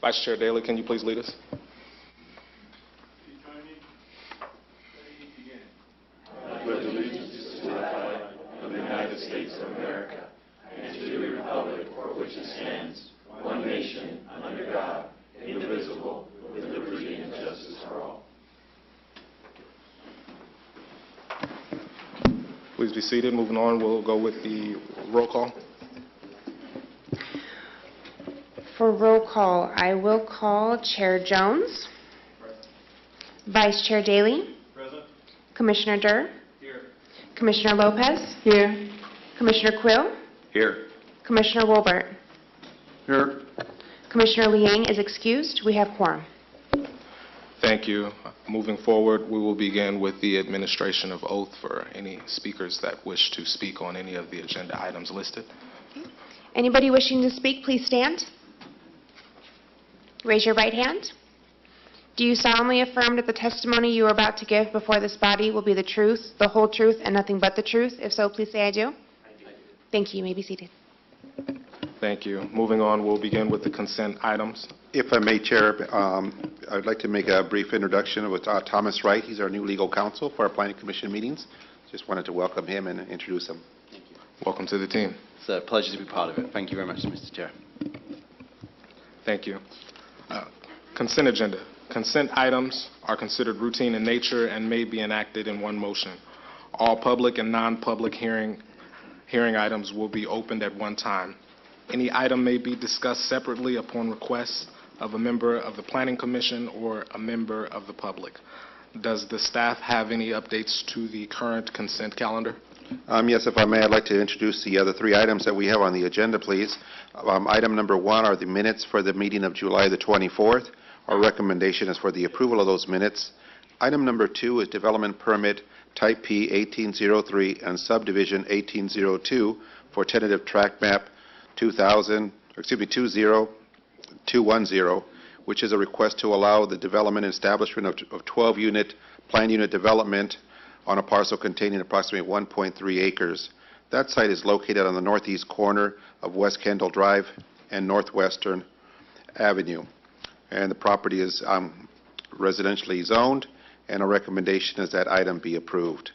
Vice Chair Daley, can you please lead us? With allegiance to the flag of the United States of America and to the republic for which it stands, one nation, under God, indivisible, with liberty and justice for all. Please be seated. Moving on, we'll go with the roll call. For roll call, I will call Chair Jones. Vice Chair Daley. Present. Commissioner Durr. Here. Commissioner Lopez. Here. Commissioner Quill. Here. Commissioner Wolbert. Here. Commissioner Liang is excused. We have quorum. Thank you. Moving forward, we will begin with the administration of oath for any speakers that wish to speak on any of the agenda items listed. Anybody wishing to speak, please stand. Raise your right hand. Do you solemnly affirm that the testimony you are about to give before this body will be the truth, the whole truth, and nothing but the truth? If so, please say I do. I do. Thank you. You may be seated. Thank you. Moving on, we'll begin with the consent items. If I may, Chair, I'd like to make a brief introduction with Thomas Wright. He's our new legal counsel for our Planning Commission meetings. Just wanted to welcome him and introduce him. Thank you. Welcome to the team. It's a pleasure to be part of it. Thank you very much, Mr. Chair. Thank you. Consent agenda. Consent items are considered routine in nature and may be enacted in one motion. All public and non-public hearing items will be opened at one time. Any item may be discussed separately upon request of a member of the Planning Commission or a member of the public. Does the staff have any updates to the current consent calendar? Yes, if I may, I'd like to introduce the other three items that we have on the agenda, please. Item number 1 are the minutes for the meeting of July the 24th. Our recommendation is for the approval of those minutes. Item number 2 is development permit type P 1803 and subdivision 1802 for tentative tract map 20210, which is a request to allow the development and establishment of 12-unit planned unit development on a parcel containing approximately 1.3 acres. That site is located on the northeast corner of West Kendall Drive and Northwestern Avenue. And the property is residentially zoned, and our recommendation is that item be approved.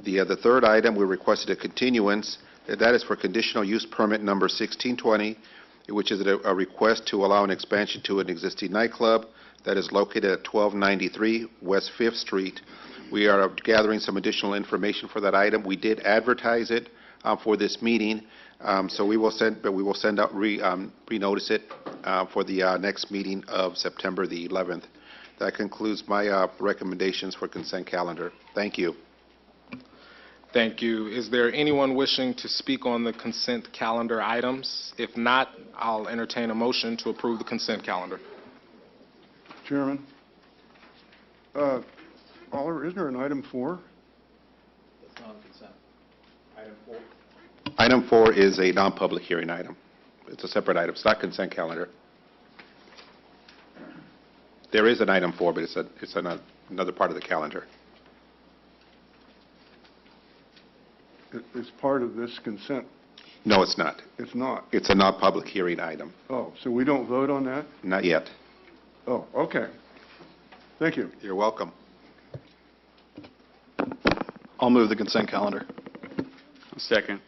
The third item, we requested a continuance. That is for conditional use permit number 1620, which is a request to allow an expansion to an existing nightclub that is located at 1293 West 5th Street. We are gathering some additional information for that item. We did advertise it for this meeting, so we will send out renotice it for the next meeting of September the 11th. That concludes my recommendations for consent calendar. Thank you. Thank you. Is there anyone wishing to speak on the consent calendar items? If not, I'll entertain a motion to approve the consent calendar. Chairman, Oliver, isn't there an item 4? That's not consent. Item 4. Item 4 is a non-public hearing item. It's a separate item. It's not consent calendar. There is an item 4, but it's another part of the calendar. It's part of this consent. No, it's not. It's not. It's a non-public hearing item. Oh, so we don't vote on that? Not yet. Oh, okay. Thank you. You're welcome. I'll move the consent calendar. Second.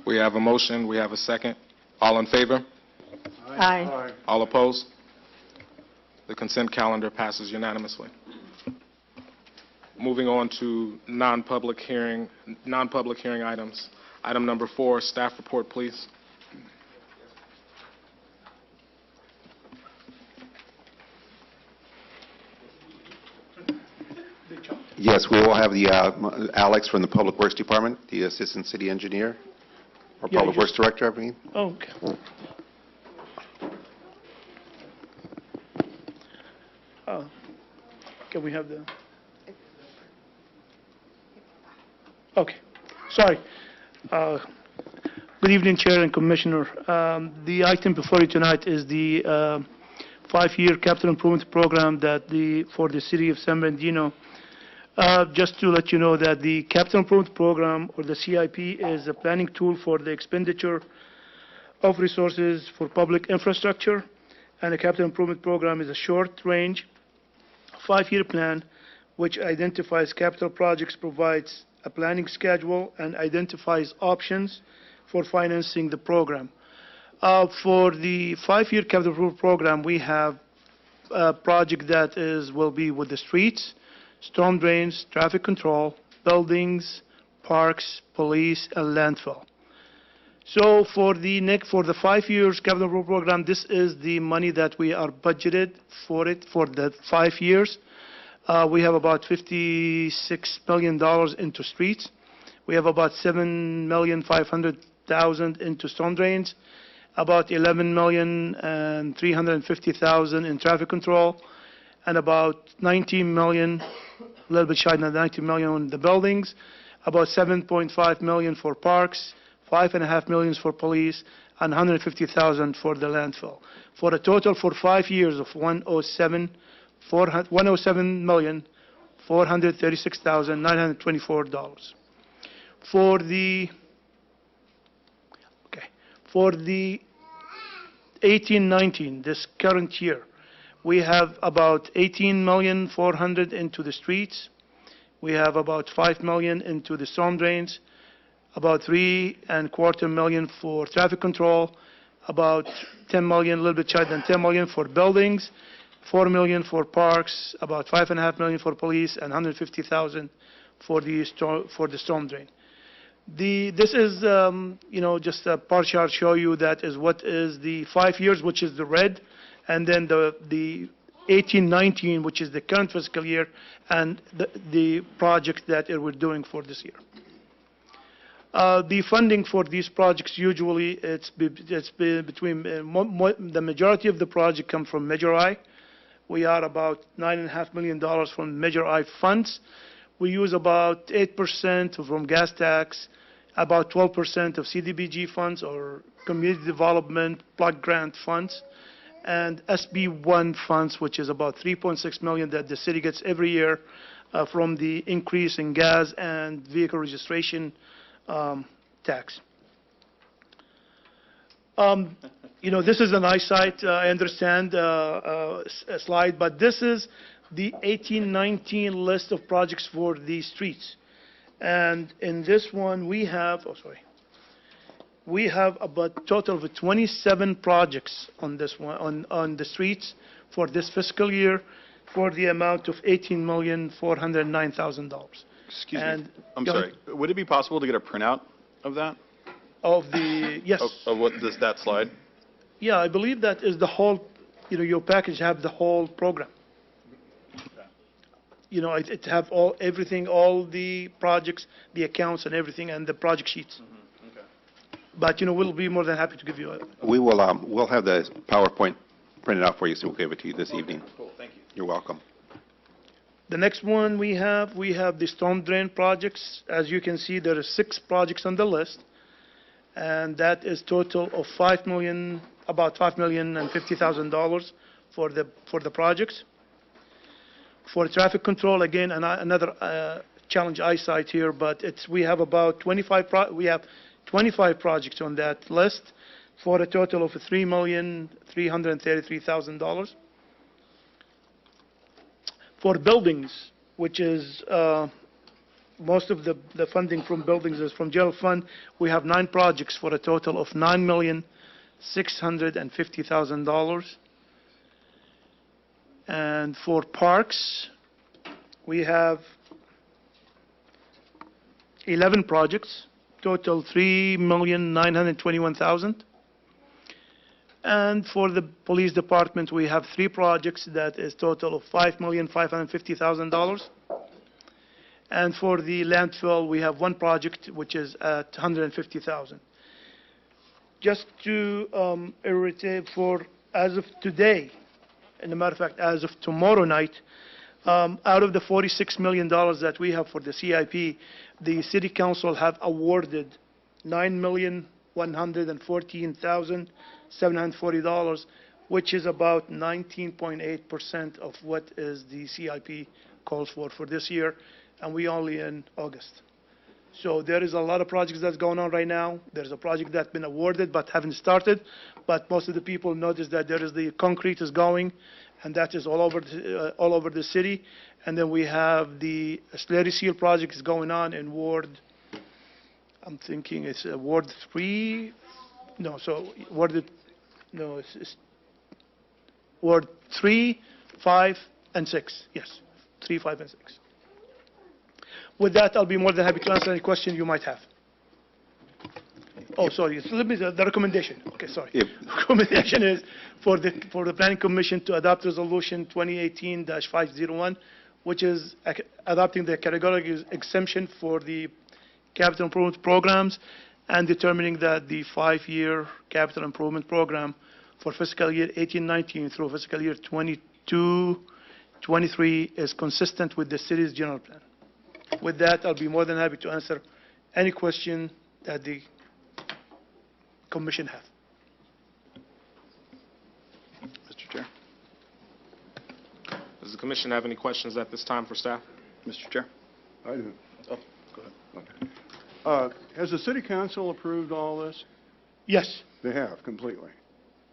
We have a motion. We have a second. All in favor? Aye. All opposed? The consent calendar passes unanimously. Moving on to non-public hearing items. Item number 4, staff report, please. Yes, we will have the Alex from the Public Works Department, the Assistant City Engineer, or Yeah, Public Works Director, I mean. Oh, okay. Can we have the... Okay, sorry. Good evening, Chair and Commissioner. The item before you tonight is the 5-year capital improvement program for the city of San Bernardino. Just to let you know that the capital improvement program, or the CIP, is a planning tool for the expenditure of resources for public infrastructure. And the capital improvement program is a short-range, 5-year plan which identifies capital projects, provides a planning schedule, and identifies options for financing the program. For the 5-year capital improvement program, we have a project that will be with the streets, storm drains, traffic control, buildings, parks, police, and landfill. So for the 5 years capital improvement program, this is the money that we are budgeted for it for the 5 years. We have about $56 million into streets. We have about $7,500,000 into storm drains, about $11,350,000 in traffic control, and about $19 million, a little bit shy of $19 million on the buildings, about $7.5 million for parks, $5.5 million for police, and $150,000 for the landfill, for a total for 5 years of $107,436,924. For the 18-19, this current year, we have about $18,400,000 into the streets. We have about $5 million into the storm drains, about $3.25 million for traffic control, about $10 million, a little bit shy than $10 million for buildings, $4 million for parks, about $5.5 million for police, and $150,000 for the storm drain. This is, just a bar chart show you that is what is the 5 years, which is the red, and then the 18-19, which is the current fiscal year, and the projects that we're doing for this year. The funding for these projects, usually, it's between, the majority of the project come from Measure I. We are about $9.5 million from Measure I funds. We use about 8% from gas tax, about 12% of CDBG funds or community development block grant funds, and SB1 funds, which is about $3.6 million that the city gets every year from the increase in gas and vehicle registration tax. This is an eyesight, I understand, slide, but this is the 18-19 list of projects for the streets. And in this one, we have about a total of 27 projects on this one, on the streets for this fiscal year for the amount of $18,409,000. Excuse And me, I'm go sorry. ahead. Would it be possible to get a printout of that? Yes. Of what that slide? Yeah, I believe that is the whole, your package have the whole program. It have everything, all the projects, the accounts and everything, and the project sheets. Okay. But, we'll be more than happy to give you a... We'll have the PowerPoint printed out for you, so we'll give it to you this evening. Cool, thank you. You're welcome. The next one we have the storm drain projects. As you can see, there are 6 projects on the list, and that is total of about $5,050,000 for the projects. For traffic control, again, another challenge eyesight here, but we have about 25 projects on that list for a total of $3,333,000. For buildings, which is most of the funding from buildings is from general fund, we have 9 projects for a total of $9,650,000. And for parks, we have 11 projects, total $3,921,000. And for the police department, we have 3 projects that is total of $5,550,000. And for the landfill, we have 1 project which is at $150,000. Just to irritate as of today, and a matter of fact, as of tomorrow night, out of the $46 million that we have for the CIP, the City Council have awarded $9,114,740, which is about 19.8% of what is the CIP calls for this year, and we only in August. So there is a lot of projects that's going on right now. There's a project that's been awarded but haven't started, but most of the people notice that there is the concrete is going, and that is all over the city. And then we have the slurry seal project is going on in Ward, I'm thinking it's Ward 3, no, so it's Ward 3, 5, and 6, yes, 3, 5, and 6. With that, I'll be more than happy to answer any question you might have. Oh, sorry, so let me, the recommendation, okay, sorry. Yep. Recommendation is for the Planning Commission to adopt Resolution 2018-501, which is adopting the categorical exemption for the capital improvement programs and determining that the 5-year capital improvement program for fiscal year 18-19 through fiscal year 22-23 is consistent with the city's general plan. With that, I'll be more than happy to answer any question that the commission have. Mr. Chair. Does the commission have any questions at this time for staff? Mr. Chair. I do. Oh, go ahead. Has the city council approved all this? Yes, They have, completely.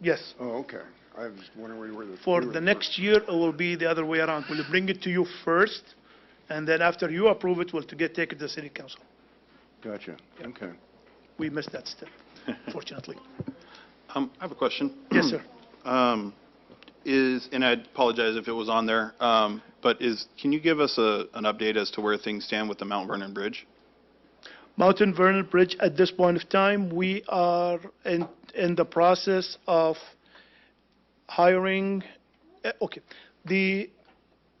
yes. Oh, okay. I was wondering where the... For we were the next year, it will be the other way around. We'll bring it to you first, and then after you approve it, we'll take it to the city council. Gotcha, okay. We missed that step, fortunately. I have a question. Yes, sir. And I apologize if it was on there, but can you give us an update as to where things stand with the Mount Vernon Bridge? Mountain Vernon Bridge, at this point of time, we are in the process of hiring, okay, the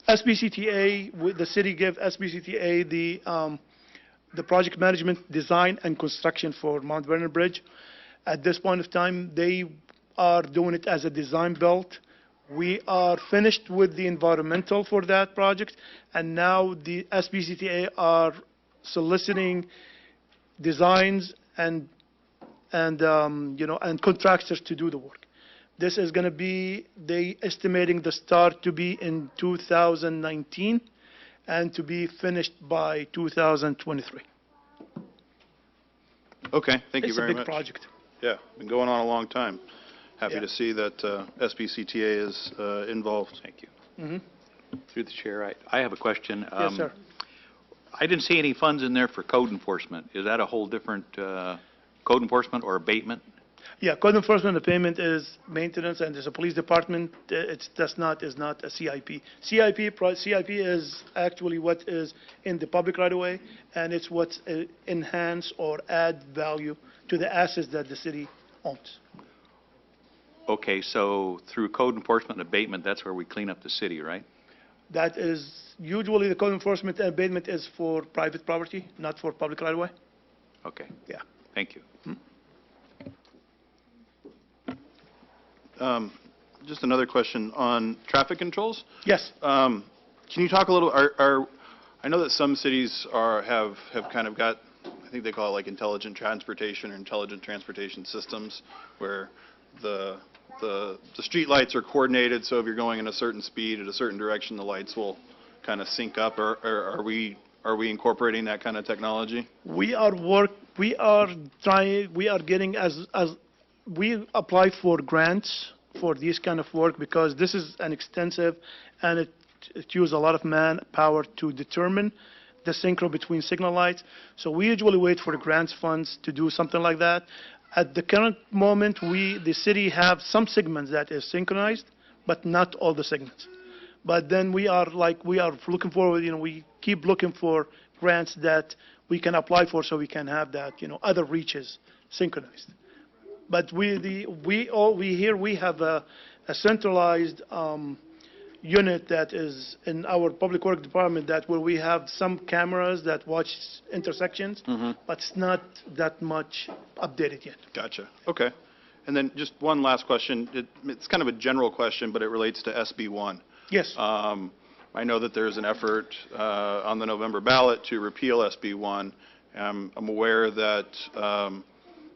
SBCTA, the city gave SBCTA the project management, design, and construction for Mount Vernon Bridge. At this point of time, they are doing it as a design build. We are finished with the environmental for that project, and now the SBCTA are soliciting designs and contractors to do the work. This is going to be, they estimating the start to be in 2019 and to be finished by 2023. Okay, thank you very It's a much. big project. Yeah, been going on a long time. Happy Yeah. to see that SBCTA is involved. Thank you. Mhm. Through the chair, I have a question. Yes, sir. I didn't see any funds in there for code enforcement. Is that a whole different code enforcement or abatement? Yeah, code enforcement and payment is maintenance, and there's a police department. Is not a CIP. CIP is actually what is in the public right of way, and it's what enhance or add value to the assets that the city owns. Okay, so through code enforcement and abatement, that's where we clean up the city, right? That is usually the code enforcement and abatement is for private property, not for public right of way. Okay, Yeah. thank you. Just another question on traffic controls. Yes. Can you talk a little, I know that some cities have kind of got, I think they call it like intelligent transportation or intelligent transportation systems, where the street lights are coordinated, so if you're going in a certain speed at a certain direction, the lights will kind of sync up. Are we incorporating that kind of technology? We apply for grants for this kind of work because this is an extensive and it uses a lot of manpower to determine the synchro between signal lights. So we usually wait for the grants funds to do something like that. At the current moment, the city have some segments that is synchronized, but not all the segments. But then we are looking forward, we keep looking for grants that we can apply for so we can have that, other reaches synchronized. But we have a centralized unit that is in our public work department where we have some cameras that watch intersections, but it's not that much updated yet. Gotcha. Okay. And then just one last question. It's kind of a general question, but it relates to SB1. Yes. I know that there's an effort on the November ballot to repeal SB1. I'm aware that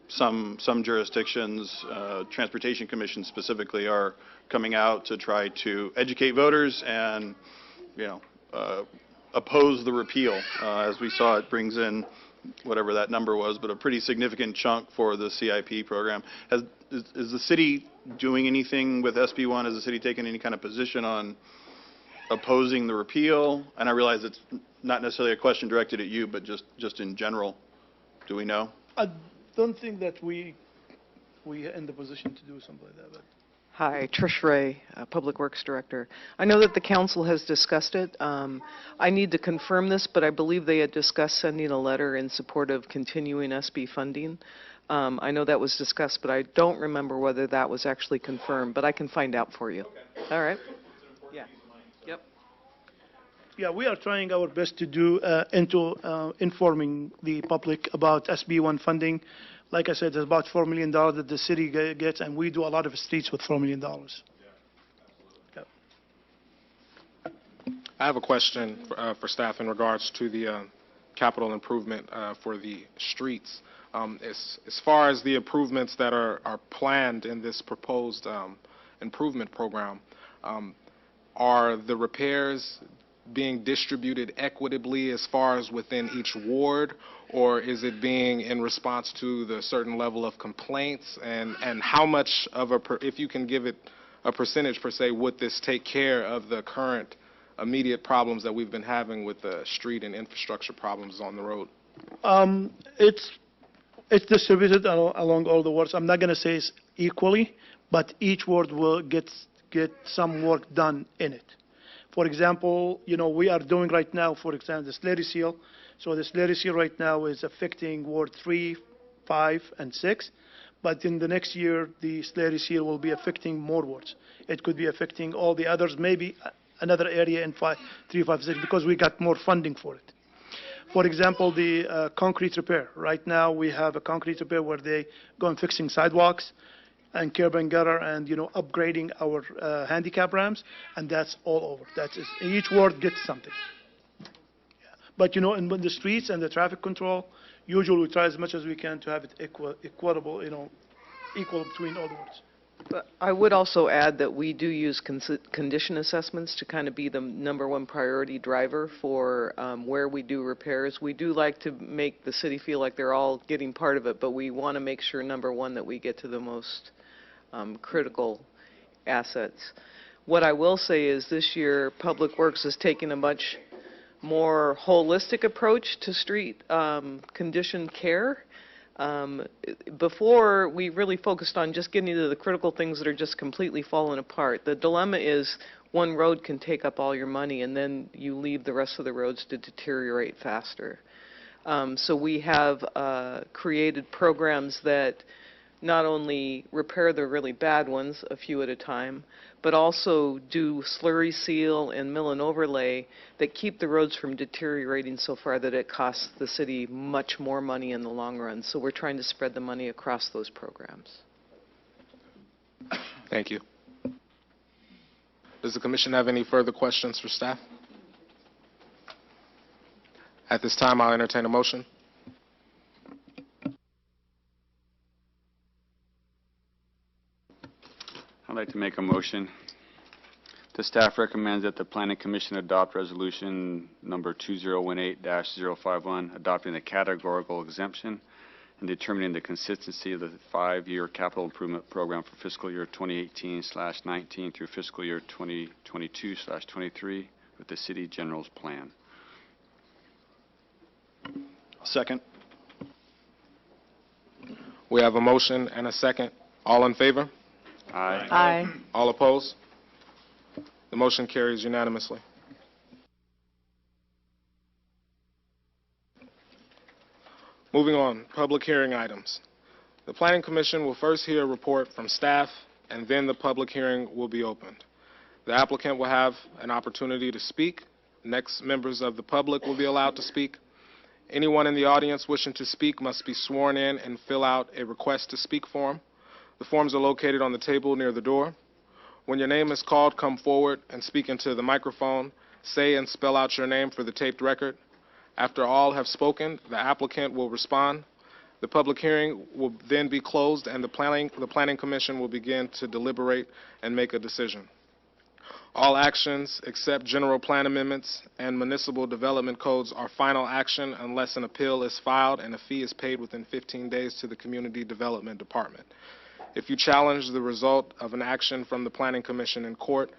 some jurisdictions, transportation commissions specifically, are coming out to try to educate voters and, oppose the repeal. As we saw, it brings in whatever that number was, but a pretty significant chunk for the CIP program. Is the city doing anything with SB1? Has the city taken any kind of position on opposing the repeal? And I realize it's not necessarily a question directed at you, but just in general, do we know? I don't think that we are in the position to do something like that, but. Hi, Trish Ray, Public Works Director. I know that the council has discussed it. I need to confirm this, but I believe they had discussed sending a letter in support of continuing SB funding. I know that was discussed, but I don't remember whether that was actually confirmed, but I can find out for you. Okay. All right. Yeah. Yep. Yeah, we are trying our best to do into informing the public about SB1 funding. Like I said, there's about $4 million that the city gets, and we do a lot of streets with $4 million. Yep. I have a question for staff in regards to the capital improvement for the streets. As far as the improvements that are planned in this proposed improvement program, are the repairs being distributed equitably as far as within each ward, or is it being in response to the certain level of complaints? And how much of if you can give it a percentage per se, would this take care of the current immediate problems that we've been having with the street and infrastructure problems on the road? It's distributed along all the wards. I'm not going to say it's equally, but each ward will get some work done in it. For example, we are doing right now, for example, the slurry seal. So the slurry seal right now is affecting Ward 3, 5, and 6. But in the next year, the slurry seal will be affecting more wards. It could be affecting all the others, maybe another area in 3, 5, 6, because we got more funding for it. For example, the concrete repair. Right now, we have a concrete repair where they go and fixing sidewalks and curb and gutter and, upgrading our handicap ramps, and that's all over. That's each ward gets something. Yeah. But, in the streets and the traffic control, usually we try as much as we can to have it equal between all the wards. But I would also add that we do use condition assessments to kind of be the #1 priority driver for where we do repairs. We do like to make the city feel like they're all getting part of it, but we want to make sure, #1, that we get to the most critical assets. What I will say is this year, Public Works is taking a much more holistic approach to street condition care. Before, we really focused on just getting to the critical things that are just completely falling apart. The dilemma is one road can take up all your money, and then you leave the rest of the roads to deteriorate faster. So we have created programs that not only repair the really bad ones, a few at a time, but also do slurry seal and mill and overlay that keep the roads from deteriorating so far that it costs the city much more money in the long run. So we're trying to spread the money across those programs. Thank you. Does the commission have any further questions for staff? At this time, I'll entertain a motion. I'd like to make a motion. The staff recommends that the Planning Commission adopt resolution number 2018-051, adopting the categorical exemption and determining the consistency of the 5-year capital improvement program for fiscal year 2018/19 through fiscal year 2022/23 with the City General's plan. Second. We have a motion and a second. All in favor? Aye. Aye. All opposed? The motion carries unanimously. Moving on, public hearing items. The Planning Commission will first hear a report from staff, and then the public hearing will be opened. The applicant will have an opportunity to speak. Next, members of the public will be allowed to speak. Anyone in the audience wishing to speak must be sworn in and fill out a request to speak form. The forms are located on the table near the door. When your name is called, come forward and speak into the microphone. Say and spell out your name for the taped record. After all have spoken, the applicant will respond. The public hearing will then be closed, and the Planning Commission will begin to deliberate and make a decision. All actions except general plan amendments and municipal development codes are final action unless an appeal is filed and a fee is paid within 15 days to the Community Development Department. If you challenge the result of an action from the Planning Commission in court,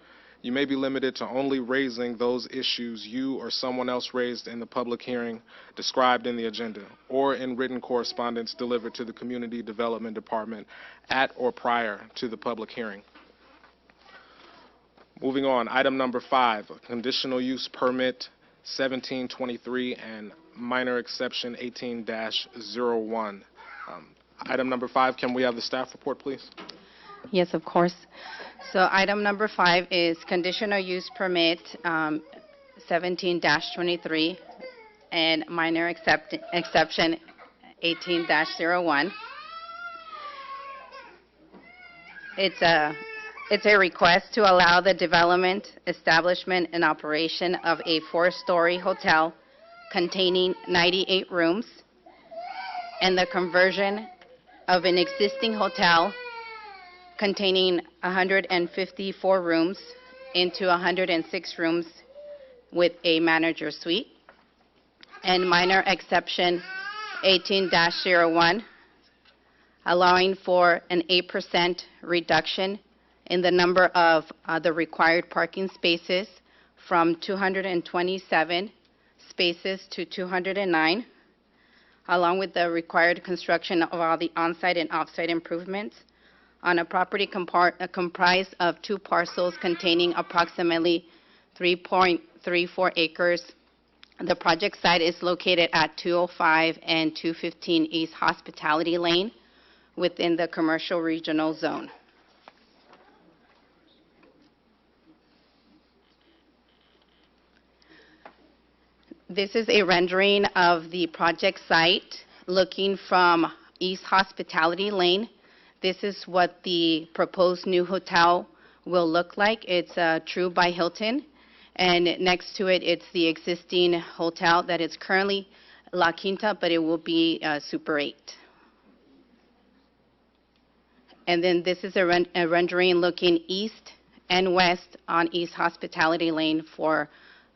you may be limited to only raising those issues you or someone else raised in the public hearing described in the agenda, or in written correspondence delivered to the Community Development Department at or prior to the public hearing. Moving on, item number 5, conditional use permit 1723 and minor exception 18-01. Item number 5, can we have the staff report, please? Yes, of course. So item number 5 is conditional use permit 17-23 and minor exception 18-01. It's a request to allow the development, establishment, and operation of a 4-story hotel containing 98 rooms and the conversion of an existing hotel containing 154 rooms into 106 rooms with a manager suite, and minor exception 18-01, allowing for an 8% reduction in the number of the required parking spaces from 227 spaces to 209, along with the required construction of all the on-site and off-site improvements on a property comprised of 2 parcels containing approximately 3.34 acres. The project site is located at 205 and 215 East Hospitality Lane within the Commercial Regional Zone. This is a rendering of the project site looking from East Hospitality Lane. This is what the proposed new hotel will look like. It's True by Hilton, and next to it, it's the existing hotel that is currently La Quinta, but it will be Super 8. And then this is a rendering looking east and west on East Hospitality Lane for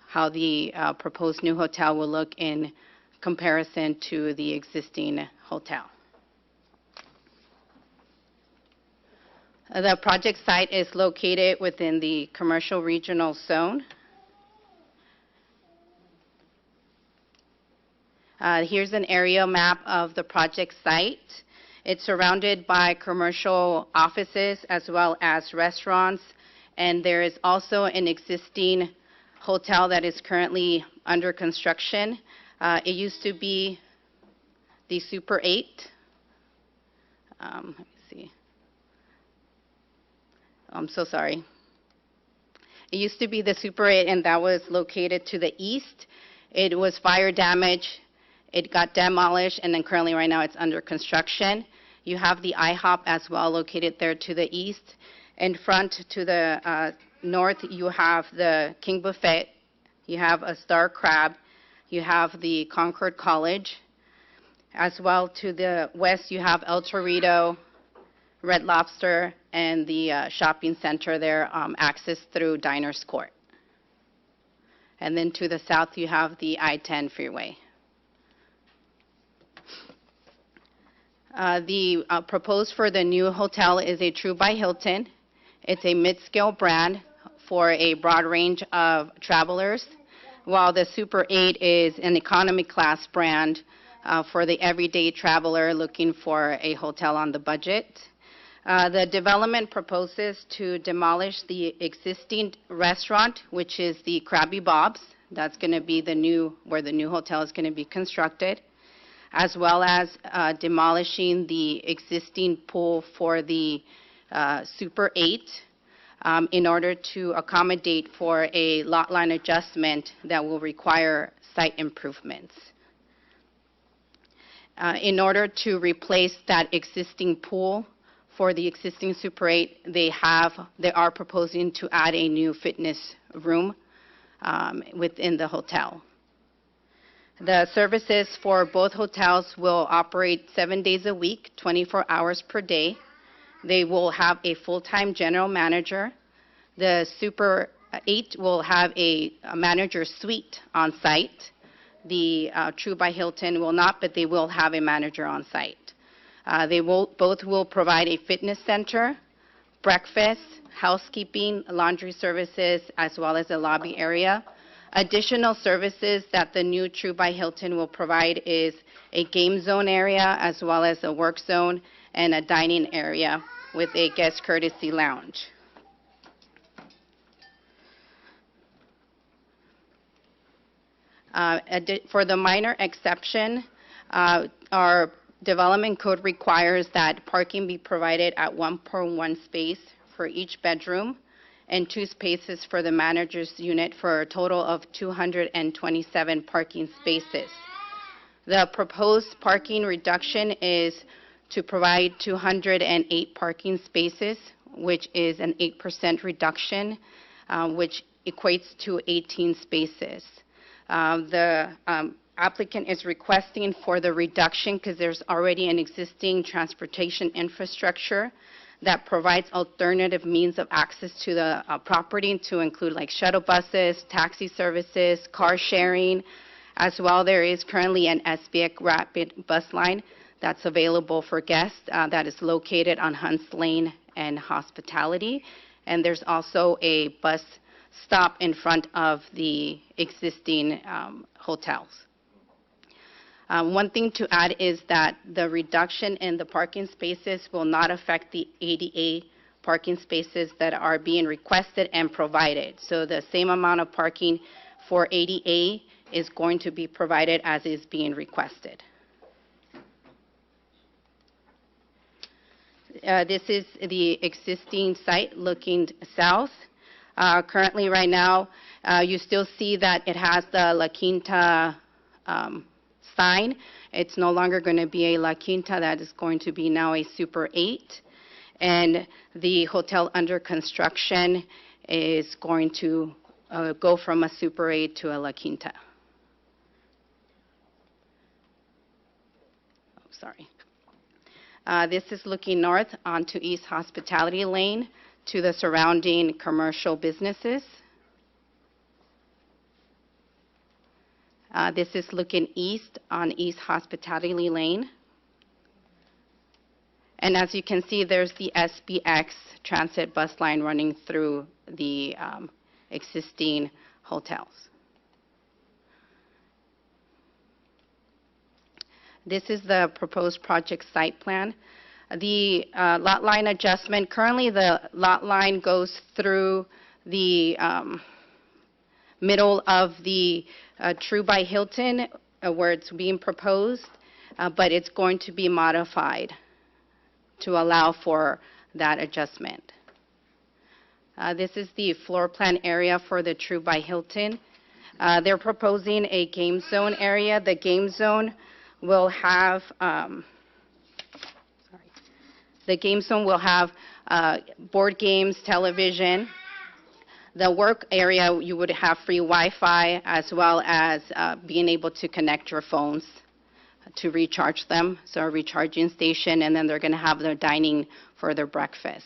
how the proposed new hotel will look in comparison to the existing hotel. The project site is located within the Commercial Regional Zone. Here's an aerial map of the project site. It's surrounded by commercial offices as well as restaurants, and there is also an existing hotel that is currently under construction. It used to be the Super 8. Let me see. I'm so sorry. It used to be the Super 8, and that was located to the east. It was fire damaged. It got demolished, and then currently right now it's under construction. You have the IHOP as well located there to the east. In front to the north, you have the King Buffet. You have a Star Crab. You have the Concord College. As well to the west, you have El Torito, Red Lobster, and the shopping center there, accessed through Diners Court. And then to the south, you have the I-10 freeway. The proposed for the new hotel is a True by Hilton. It's a mid-scale brand for a broad range of travelers, while the Super 8 is an economy class brand for the everyday traveler looking for a hotel on the budget. The development proposes to demolish the existing restaurant, which is the Krabby Bob's. That's going to be where the new hotel is going to be constructed, as well as demolishing the existing pool for the Super 8 in order to accommodate for a lot line adjustment that will require site improvements. In order to replace that existing pool for the existing Super 8, they are proposing to add a new fitness room within the hotel. The services for both hotels will operate 7 days a week, 24 hours per day. They will have a full-time general manager. The Super 8 will have a manager suite on site. The True by Hilton will not, but they will have a manager on site. Both will provide a fitness center, breakfast, housekeeping, laundry services, as well as a lobby area. Additional services that the new True by Hilton will provide is a game zone area, as well as a work zone and a dining area with a guest courtesy lounge. For the minor exception, our development code requires that parking be provided at 1.1 space for each bedroom and 2 spaces for the manager's unit for a total of 227 parking spaces. The proposed parking reduction is to provide 208 parking spaces, which is an 8% reduction, which equates to 18 spaces. The applicant is requesting for the reduction because there's already an existing transportation infrastructure that provides alternative means of access to the property, to include like shuttle buses, taxi services, car sharing. As well, there is currently an SBX rapid bus line that's available for guests that is located on Hunts Lane and Hospitality. And there's also a bus stop in front of the existing hotels. One thing to add is that the reduction in the parking spaces will not affect the ADA parking spaces that are being requested and provided. So the same amount of parking for ADA is going to be provided as is being requested. This is the existing site looking south. Currently, right now, you still see that it has the La Quinta sign. It's no longer going to be a La Quinta. That is going to be now a Super 8. And the hotel under construction is going to go from a Super 8 to a La Quinta. Oh, sorry. This is looking north onto East Hospitality Lane to the surrounding commercial businesses. This is looking east on East Hospitality Lane. And as you can see, there's the SBX transit bus line running through the existing hotels. This is the proposed project site plan. The lot line adjustment, currently the lot line goes through the middle of the True by Hilton where it's being proposed, but it's going to be modified to allow for that adjustment. This is the floor plan area for the True by Hilton. They're proposing a game zone area. The game zone will have board games, television. The work area, you would have free Wi-Fi, as well as being able to connect your phones to recharge them, so a recharging station, and then they're going to have their dining for their breakfast.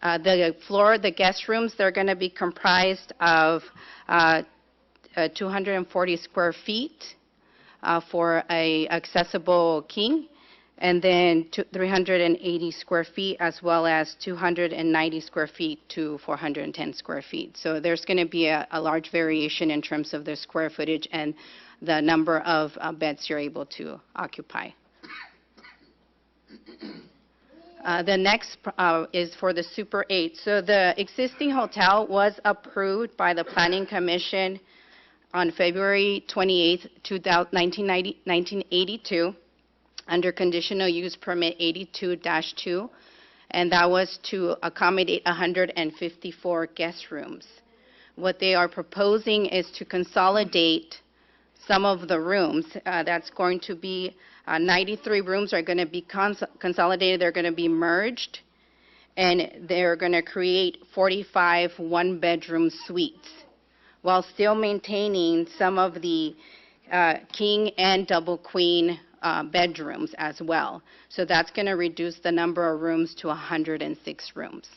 The guest rooms, they're going to be comprised of 240 square feet for a accessible king, and then 380 square feet, as well as 290 square feet to 410 square feet. So there's going to be a large variation in terms of the square footage and the number of beds you're able to occupy. The next is for the Super 8. So the existing hotel was approved by the Planning Commission on February 28, 1982, under Conditional Use Permit 82-2, and that was to accommodate 154 guest rooms. What they are proposing is to consolidate some of the rooms. That's going to be 93 rooms are going to be consolidated. They're going to be merged, and they're going to create 45 one-bedroom suites, while still maintaining some of the king and double queen bedrooms as well. So that's going to reduce the number of rooms to 106 rooms.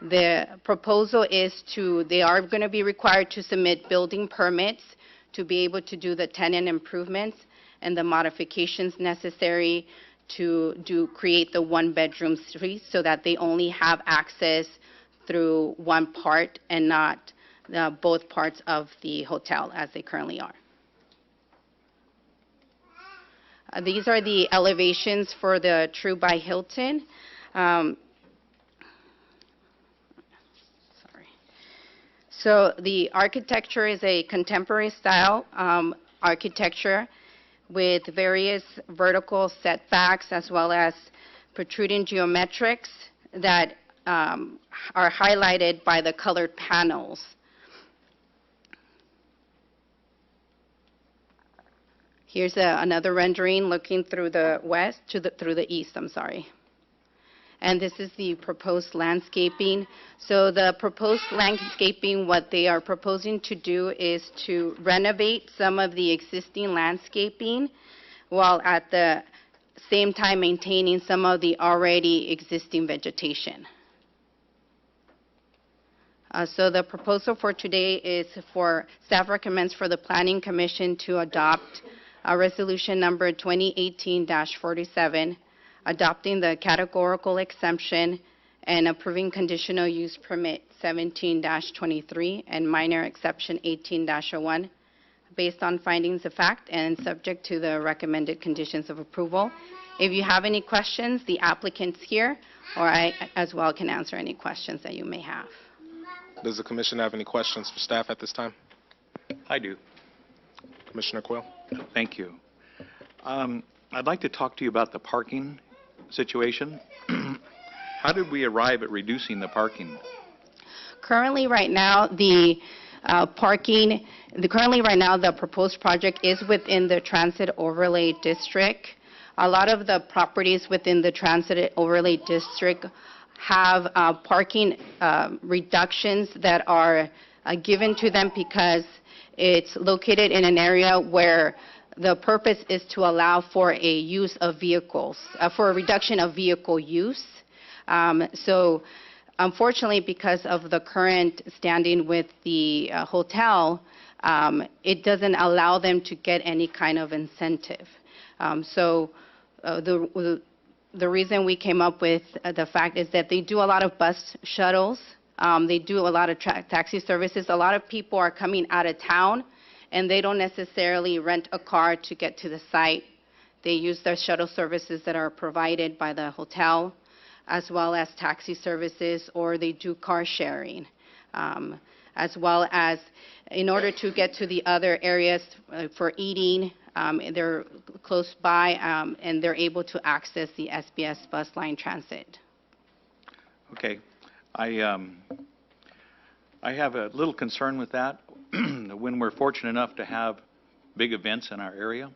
The proposal is they are going to be required to submit building permits to be able to do the tenant improvements and the modifications necessary to create the one-bedroom suite so that they only have access through one part and not both parts of the hotel as they currently are. These are the elevations for the True by Hilton. Sorry. So the architecture is a contemporary style architecture with various vertical setbacks as well as protruding geometrics that are highlighted by the colored panels. Here's another rendering looking through the west, through the east, I'm sorry. And this is the proposed landscaping. So the proposed landscaping, what they are proposing to do is to renovate some of the existing landscaping while at the same time maintaining some of the already existing vegetation. So the proposal for today is staff recommends for the Planning Commission to adopt resolution number 2018-47, adopting the categorical exemption and approving conditional use permit 17-23 and minor exception 18-01 based on findings of fact and subject to the recommended conditions of approval. If you have any questions, the applicant's here, or I as well can answer any questions that you may have. Does the commission have any questions for staff at this time? I do. Commissioner Quill? Thank you. I'd like to talk to you about the parking situation. How did we arrive at reducing the parking? Currently, right now, the proposed project is within the Transit Overlay District. A lot of the properties within the Transit Overlay District have parking reductions that are given to them because it's located in an area where the purpose is to allow for a use of vehicles, for a reduction of vehicle use. So unfortunately, because of the current standing with the hotel, it doesn't allow them to get any kind of incentive. So the reason we came up with the fact is that they do a lot of bus shuttles. They do a lot of taxi services. A lot of people are coming out of town, and they don't necessarily rent a car to get to the site. They use the shuttle services that are provided by the hotel, as well as taxi services, or they do car sharing, as well as in order to get to the other areas for eating, they're close by, and they're able to access the SBS bus line transit. Okay. I have a little concern with that. When we're fortunate enough to have big events in our area,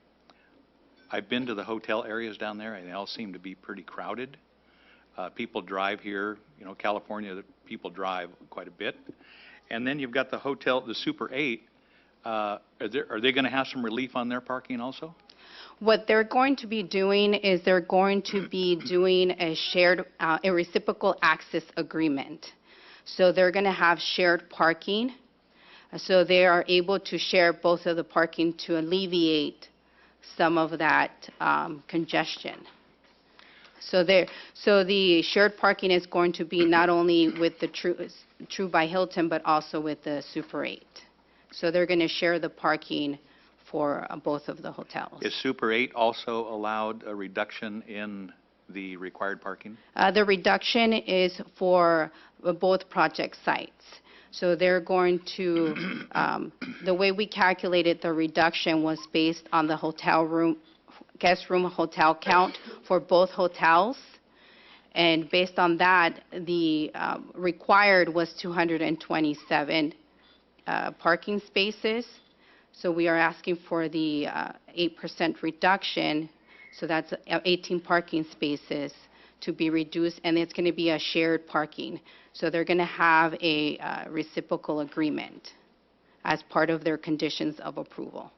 I've been to the hotel areas down there, and they all seem to be pretty crowded. People drive here, California, people drive quite a bit. And then you've got the hotel, the Super 8. Are they going to have some relief on their parking also? What they're going to be doing is they're going to be doing a shared, a reciprocal access agreement. So they're going to have shared parking. So they are able to share both of the parking to alleviate some of that congestion. So the shared parking is going to be not only with the True by Hilton, but also with the Super 8. So they're going to share the parking for both of the hotels. Is Super 8 also allowed a reduction in the required parking? The reduction is for both project sites. So they're going to, the way we calculated the reduction was based on the hotel room, guest room hotel count for both hotels. And based on that, the required was 227 parking spaces. So we are asking for the 8% reduction. So that's 18 parking spaces to be reduced, and it's going to be a shared parking. So they're going to have a reciprocal agreement as part of their conditions of approval.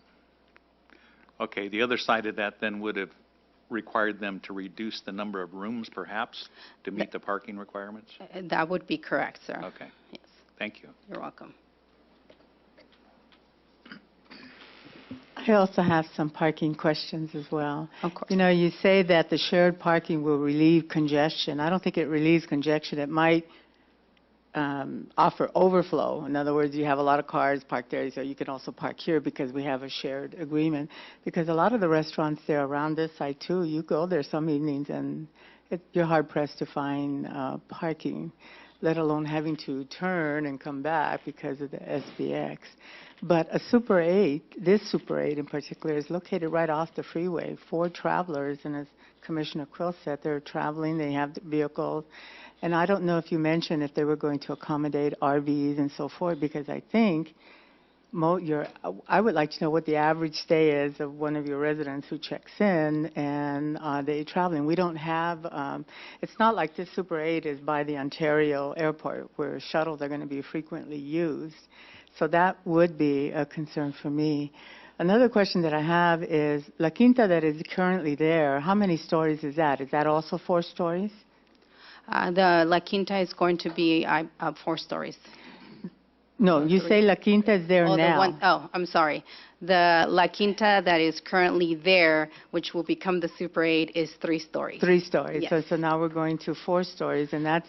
Okay, the other side of that then would have required them to reduce the number of rooms perhaps to meet the parking requirements? That would be correct, sir. Okay, Yes, thank you. you're welcome. I also have some parking questions as well. Of course. You know, you say that the shared parking will relieve congestion. I don't think it relieves congestion. It might offer overflow. In other words, you have a lot of cars parked there, so you can also park here because we have a shared agreement. Because a lot of the restaurants there around this site too, you go there some evenings and you're hard pressed to find parking, let alone having to turn and come back because of the SBX. But a Super 8, this Super 8 in particular, is located right off the freeway for travelers. And as Commissioner Quill said, they're traveling, they have vehicles. And I don't know if you mentioned if they were going to accommodate RVs and so forth, because I think I would like to know what the average stay is of one of your residents who checks in and they traveling. We don't have, it's not like this Super 8 is by the Ontario airport where shuttles are going to be frequently used. So that would be a concern for me. Another question that I have is, La Quinta that is currently there, how many stories is that? Is that also 4 stories? The La Quinta is going to be 4 stories. No, you say La Quinta is there now. I'm sorry. The La Quinta that is currently there, which will become the Super 8, is 3 stories. 3 stories. Yes. So now we're going to 4 stories, and that's,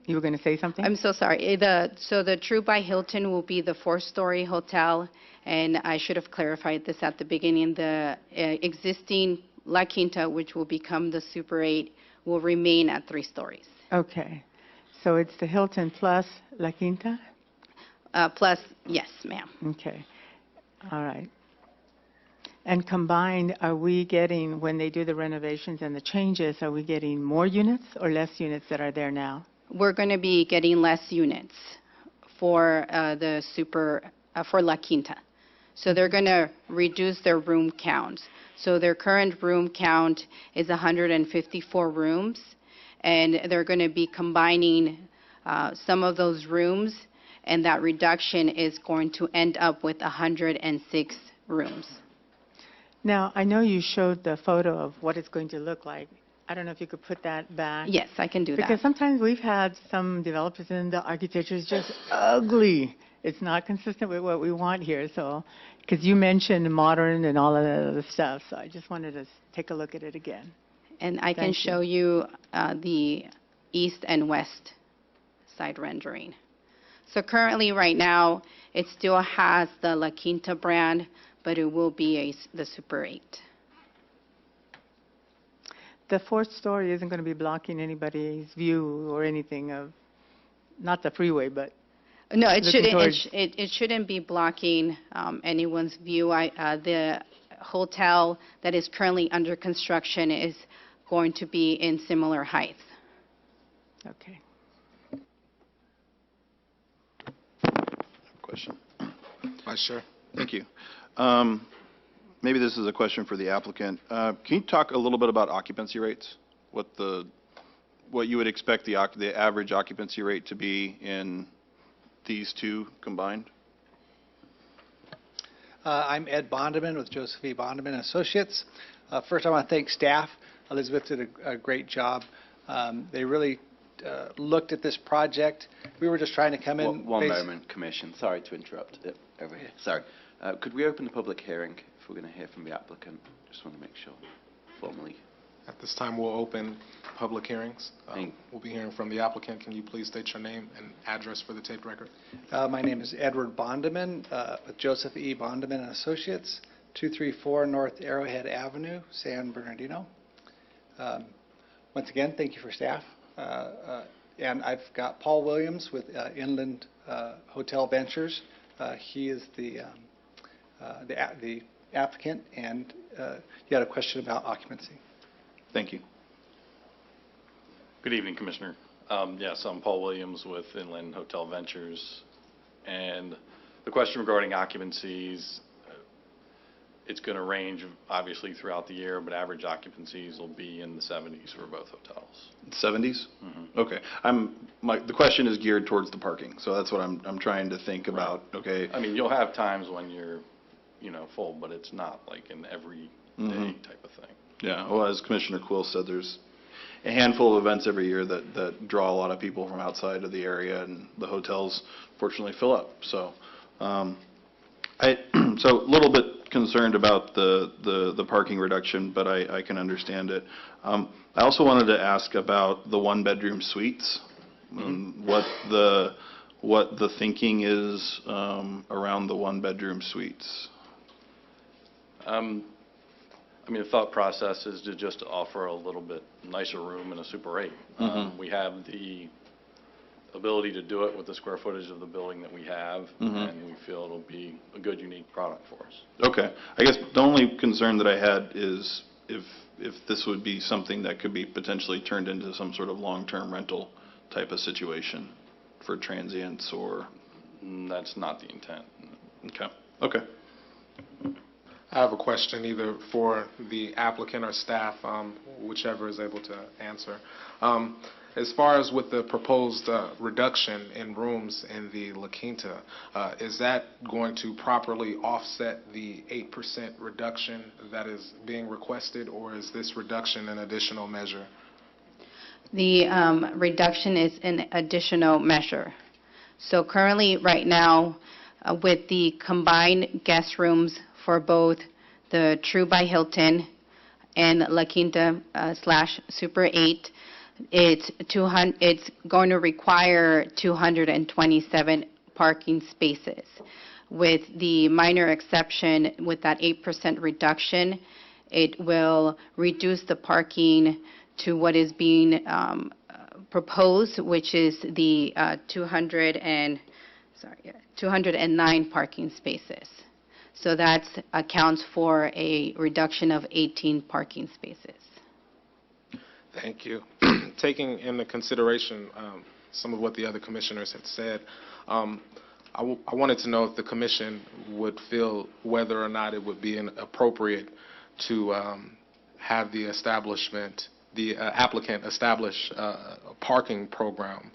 you were going to say something? I'm so sorry. So the True by Hilton will be the 4-story hotel, and I should have clarified this at the beginning. The existing La Quinta, which will become the Super 8, will remain at 3 stories. Okay. So it's the Hilton plus La Quinta? Plus, yes, ma'am. Okay. All right. And combined, are we getting, when they do the renovations and the changes, are we getting more units or less units that are there now? We're going to be getting less units for for La Quinta. So they're going to reduce their room count. So their current room count is 154 rooms, and they're going to be combining some of those rooms, and that reduction is going to end up with 106 rooms. Now, I know you showed the photo of what it's going to look like. I don't know if you could put that back. Yes, I can do that. Because sometimes we've had some developers and the architecture is just ugly. It's not consistent with what we want here. So, because you mentioned modern and all of that other stuff, so I just wanted to take a look at it again. And I can show you the east and west side rendering. So currently, right now, it still has the La Quinta brand, but it will be the Super 8. The 4th story isn't going to be blocking anybody's view or anything of, not the freeway, but no, it shouldn't. towards... It shouldn't be blocking anyone's view. The hotel that is currently under construction is going to be in similar height. Okay. Question. Vice Chair. Thank you. Maybe this is a question for the applicant. Can you talk a little bit about occupancy rates? What you would expect the average occupancy rate to be in these two combined? I'm Ed Bondeman with Joseph E. Bondeman Associates. First, I want to thank staff. Elizabeth did a great job. They really looked at this project. We were just trying to come in. One moment, Commission. Sorry to interrupt. Over here. Sorry. Could we open the public hearing if we're going to hear from the applicant? Just want to make sure formally. At this time, we'll open public hearings. We'll be hearing from the applicant. Can you please state your name and address for the taped record? My name is Edward Bondeman with Joseph E. Bondeman Associates, 234 North Arrowhead Avenue, San Bernardino. Once again, thank you for staff. And I've got Paul Williams with Inland Hotel Ventures. He is the applicant, and you had a question about occupancy. Thank you. Good evening, Commissioner. Yes, I'm Paul Williams with Inland Hotel Ventures. And the question regarding occupancies, it's going to range obviously throughout the year, but average occupancies will be in the 70s for both hotels. 70s? Mm-hmm. Okay. The question is geared towards the parking, so that's what I'm trying to think about. Okay. I mean, you'll have times when you're, full, but it's not like an every day type of thing. Yeah, well, as Commissioner Quill said, there's a handful of events every year that draw a lot of people from outside of the area, and the hotels fortunately fill up. So, so a little bit concerned about the parking reduction, but I can understand it. I also wanted to ask about the one-bedroom suites, what the thinking is around the one-bedroom suites. I mean, the thought process is to just offer a little bit nicer room in a Super 8. We have the ability to do it with the square footage of the building that we have, and we feel it'll be a good, unique product for us. Okay. I guess the only concern that I had is if this would be something that could be potentially turned into some sort of long-term rental type of situation for transients or... That's not the intent. Okay. Okay. I have a question either for the applicant or staff, whichever is able to answer. As far as with the proposed reduction in rooms in the La Quinta, is that going to properly offset the 8% reduction that is being requested, or is this reduction an additional measure? The reduction is an additional measure. So currently, right now, with the combined guest rooms for both the True by Hilton and La Quinta / Super 8, it's going to require 227 parking spaces. With the minor exception, with that 8% reduction, it will reduce the parking to what is being proposed, which is the 209 parking spaces. So that accounts for a reduction of 18 parking spaces. Thank you. Taking into consideration some of what the other commissioners had said, I wanted to know if the commission would feel whether or not it would be appropriate to have the applicant establish a parking program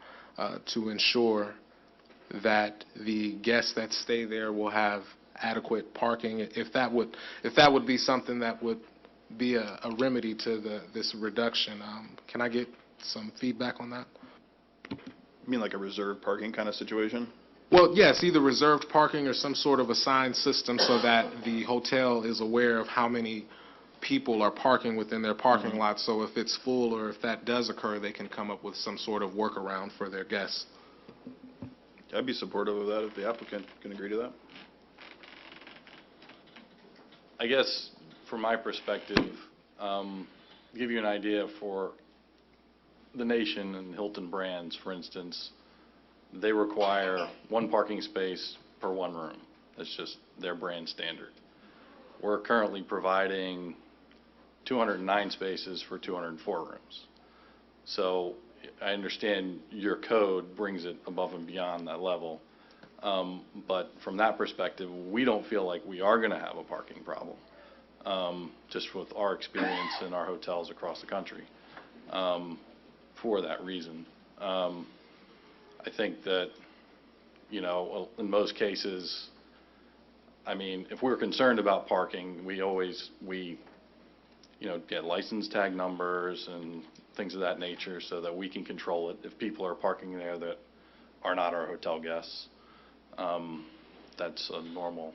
to ensure that the guests that stay there will have adequate parking. If that would be something that would be a remedy to this reduction, can I get some feedback on that? You mean like a reserved parking kind of situation? Well, yes, either reserved parking or some sort of assigned system so that the hotel is aware of how many people are parking within their parking lot. So if it's full or if that does occur, they can come up with some sort of workaround for their guests. I'd be supportive of that if the applicant can agree to that. I guess from my perspective, to give you an idea for the Nation and Hilton brands, for instance, they require one parking space per one room. That's just their brand standard. We're currently providing 209 spaces for 204 rooms. So I understand your code brings it above and beyond that level. But from that perspective, we don't feel like we are going to have a parking problem, just with our experience in our hotels across the country, for that reason. I think that, in most cases, I mean, if we're concerned about parking, we get license tag numbers and things of that nature so that we can control it if people are parking there that are not our hotel guests. That's a normal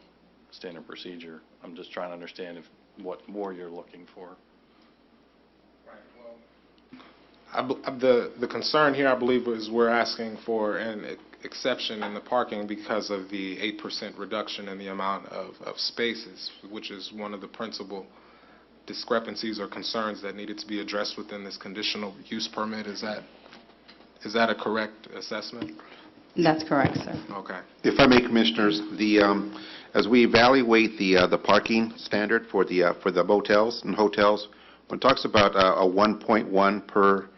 standard procedure. I'm just trying to understand what more you're looking for. The concern here, I believe, is we're asking for an exception in the parking because of the 8% reduction in the amount of spaces, which is one of the principal discrepancies or concerns that needed to be addressed within this conditional use permit. Is that a correct assessment? That's correct, sir. Okay. If I may, Commissioners, as we evaluate the parking standard for the motels and hotels, when it talks about a 1.1 per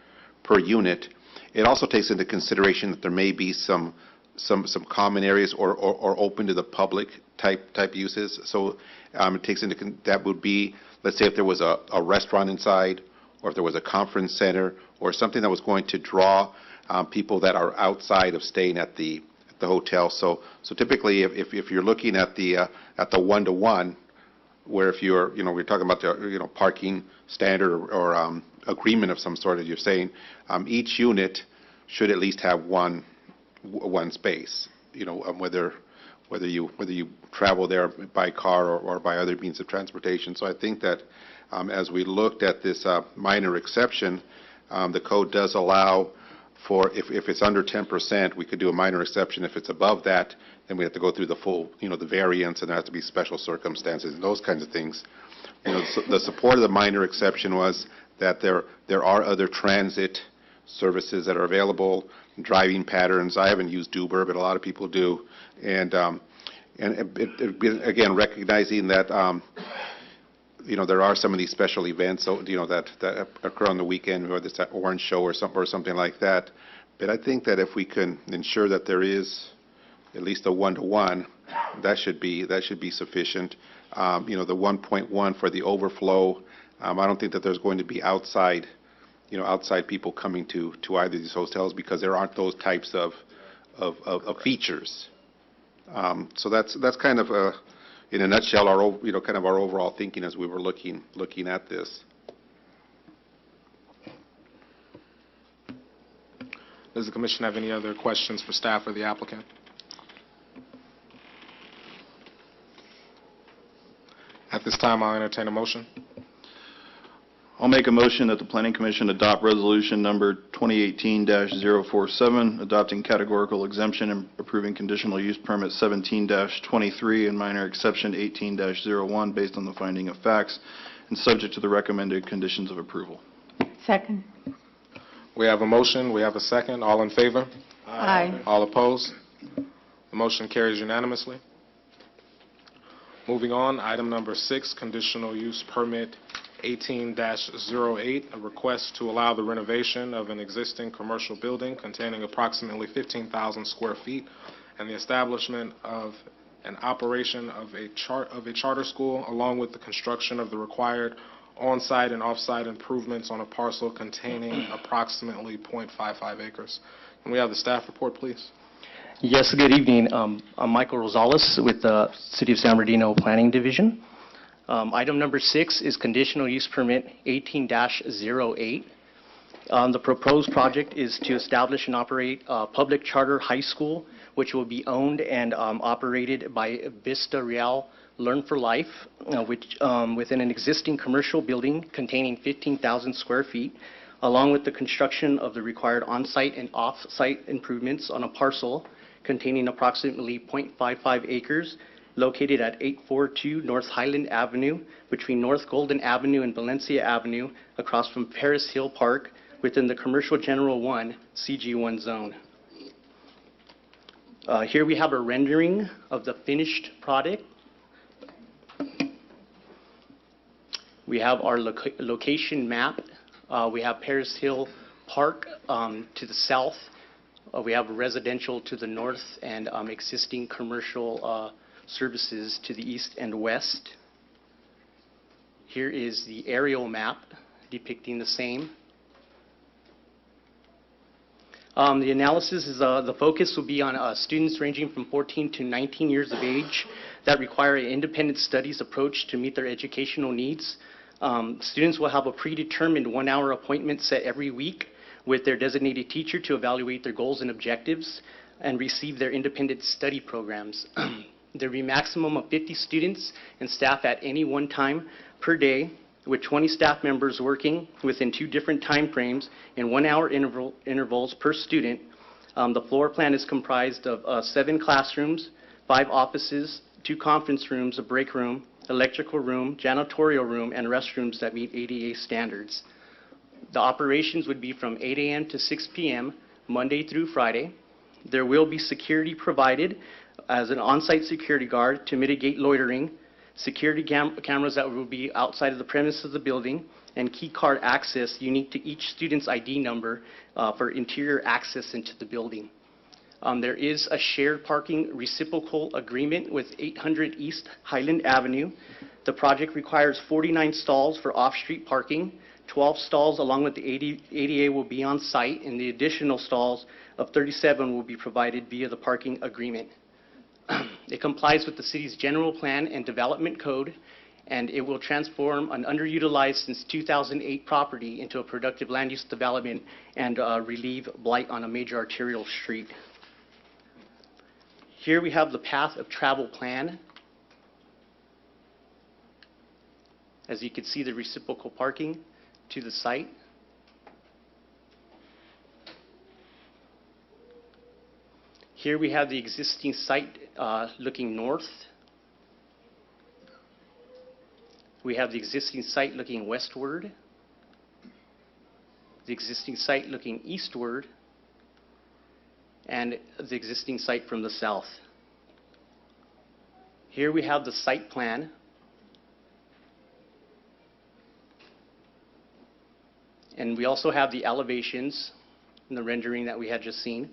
unit, it also takes into consideration that there may be some common areas or open to the public type uses. So it takes into that would be, let's say, if there was a restaurant inside, or if there was a conference center, or something that was going to draw people that are outside of staying at the hotel. So typically, if you're looking at the 1-to-1, where if you're, we're talking about the, parking standard or agreement of some sort, as you're saying, each unit should at least have one space, whether you travel there by car or by other means of transportation. So I think that as we looked at this minor exception, the code does allow for, if it's under 10%, we could do a minor exception. If it's above that, then we have to go through the full, the variance, and there has to be special circumstances and those kinds of things. So the support of the minor exception was that there are other transit services that are available, driving patterns. I haven't used Uber, but a lot of people do. And again, recognizing that, there are some of these special events, so, that occur on the weekend, whether it's that orange show or something like that. But I think that if we can ensure that there is at least a one-to-one, that should be sufficient. The 1.1 for the overflow, I don't think that there's going to be outside people coming to either of these hotels because there aren't those types of features. So that's kind of in a nutshell, kind of our overall thinking as we were looking at this. Does the commission have any other questions for staff or the applicant? At this time, I'll entertain a motion. I'll make a motion that the Planning Commission adopt resolution number 2018-047, adopting categorical exemption and approving conditional use permit 17-23 and minor exception 18-01 based on the finding of facts and subject to the recommended conditions of approval. Second. We have a motion. We have a second. All in favor? Aye. All opposed? The motion carries unanimously. Moving on, item number 6, conditional use permit 18-08, a request to allow the renovation of an existing commercial building containing approximately 15,000 square feet and the establishment of an operation of a charter school, along with the construction of the required on-site and off-site improvements on a parcel containing approximately 0.55 acres. Can we have the staff report, please? Yes, good evening. I'm Michael Rosales with the City of San Bernardino Planning Division. Item number 6 is conditional use permit 18-08. The proposed project is to establish and operate a public charter high school, which will be owned and operated by Vista Real Learn for Life, which within an existing commercial building containing 15,000 square feet, along with the construction of the required on-site and off-site improvements on a parcel containing approximately 0.55 acres located at 842 North Highland Avenue between North Golden Avenue and Valencia Avenue across from Paris Hill Park within the Commercial General 1 CG1 zone. Here we have a rendering of the finished product. We have our location map. We have Paris Hill Park to the south. We have residential to the north and existing commercial services to the east and west. Here is the aerial map depicting the same. The analysis is the focus will be on students ranging from 14 to 19 years of age that require an independent studies approach to meet their educational needs. Students will have a predetermined 1-hour appointment set every week with their designated teacher to evaluate their goals and objectives and receive their independent study programs. There will be a maximum of 50 students and staff at any one time per day, with 20 staff members working within 2 different time frames in 1-hour intervals per student. The floor plan is comprised of 7 classrooms, 5 offices, 2 conference rooms, a break room, electrical room, janitorial room, and restrooms that meet ADA standards. The operations would be from 8 a.m. to 6 p.m., Monday through Friday. There will be security provided as an on-site security guard to mitigate loitering, security cameras that will be outside of the premise of the building, and key card access unique to each student's ID number for interior access into the building. There is a shared parking reciprocal agreement with 800 East Highland Avenue. The project requires 49 stalls for off-street parking. 12 stalls along with the ADA will be on site, and the additional stalls of 37 will be provided via the parking agreement. It complies with the city's general plan and development code and it will transform an underutilized since 2008 property into a productive land use development and relieve blight on a major arterial street. Here we have the path of travel plan. As you can see, the reciprocal parking to the site. Here we have the existing site looking north. We have the existing site looking westward, the existing site looking eastward, and the existing site from the south. Here we have the site plan. And we also have the elevations in the rendering that we had just seen.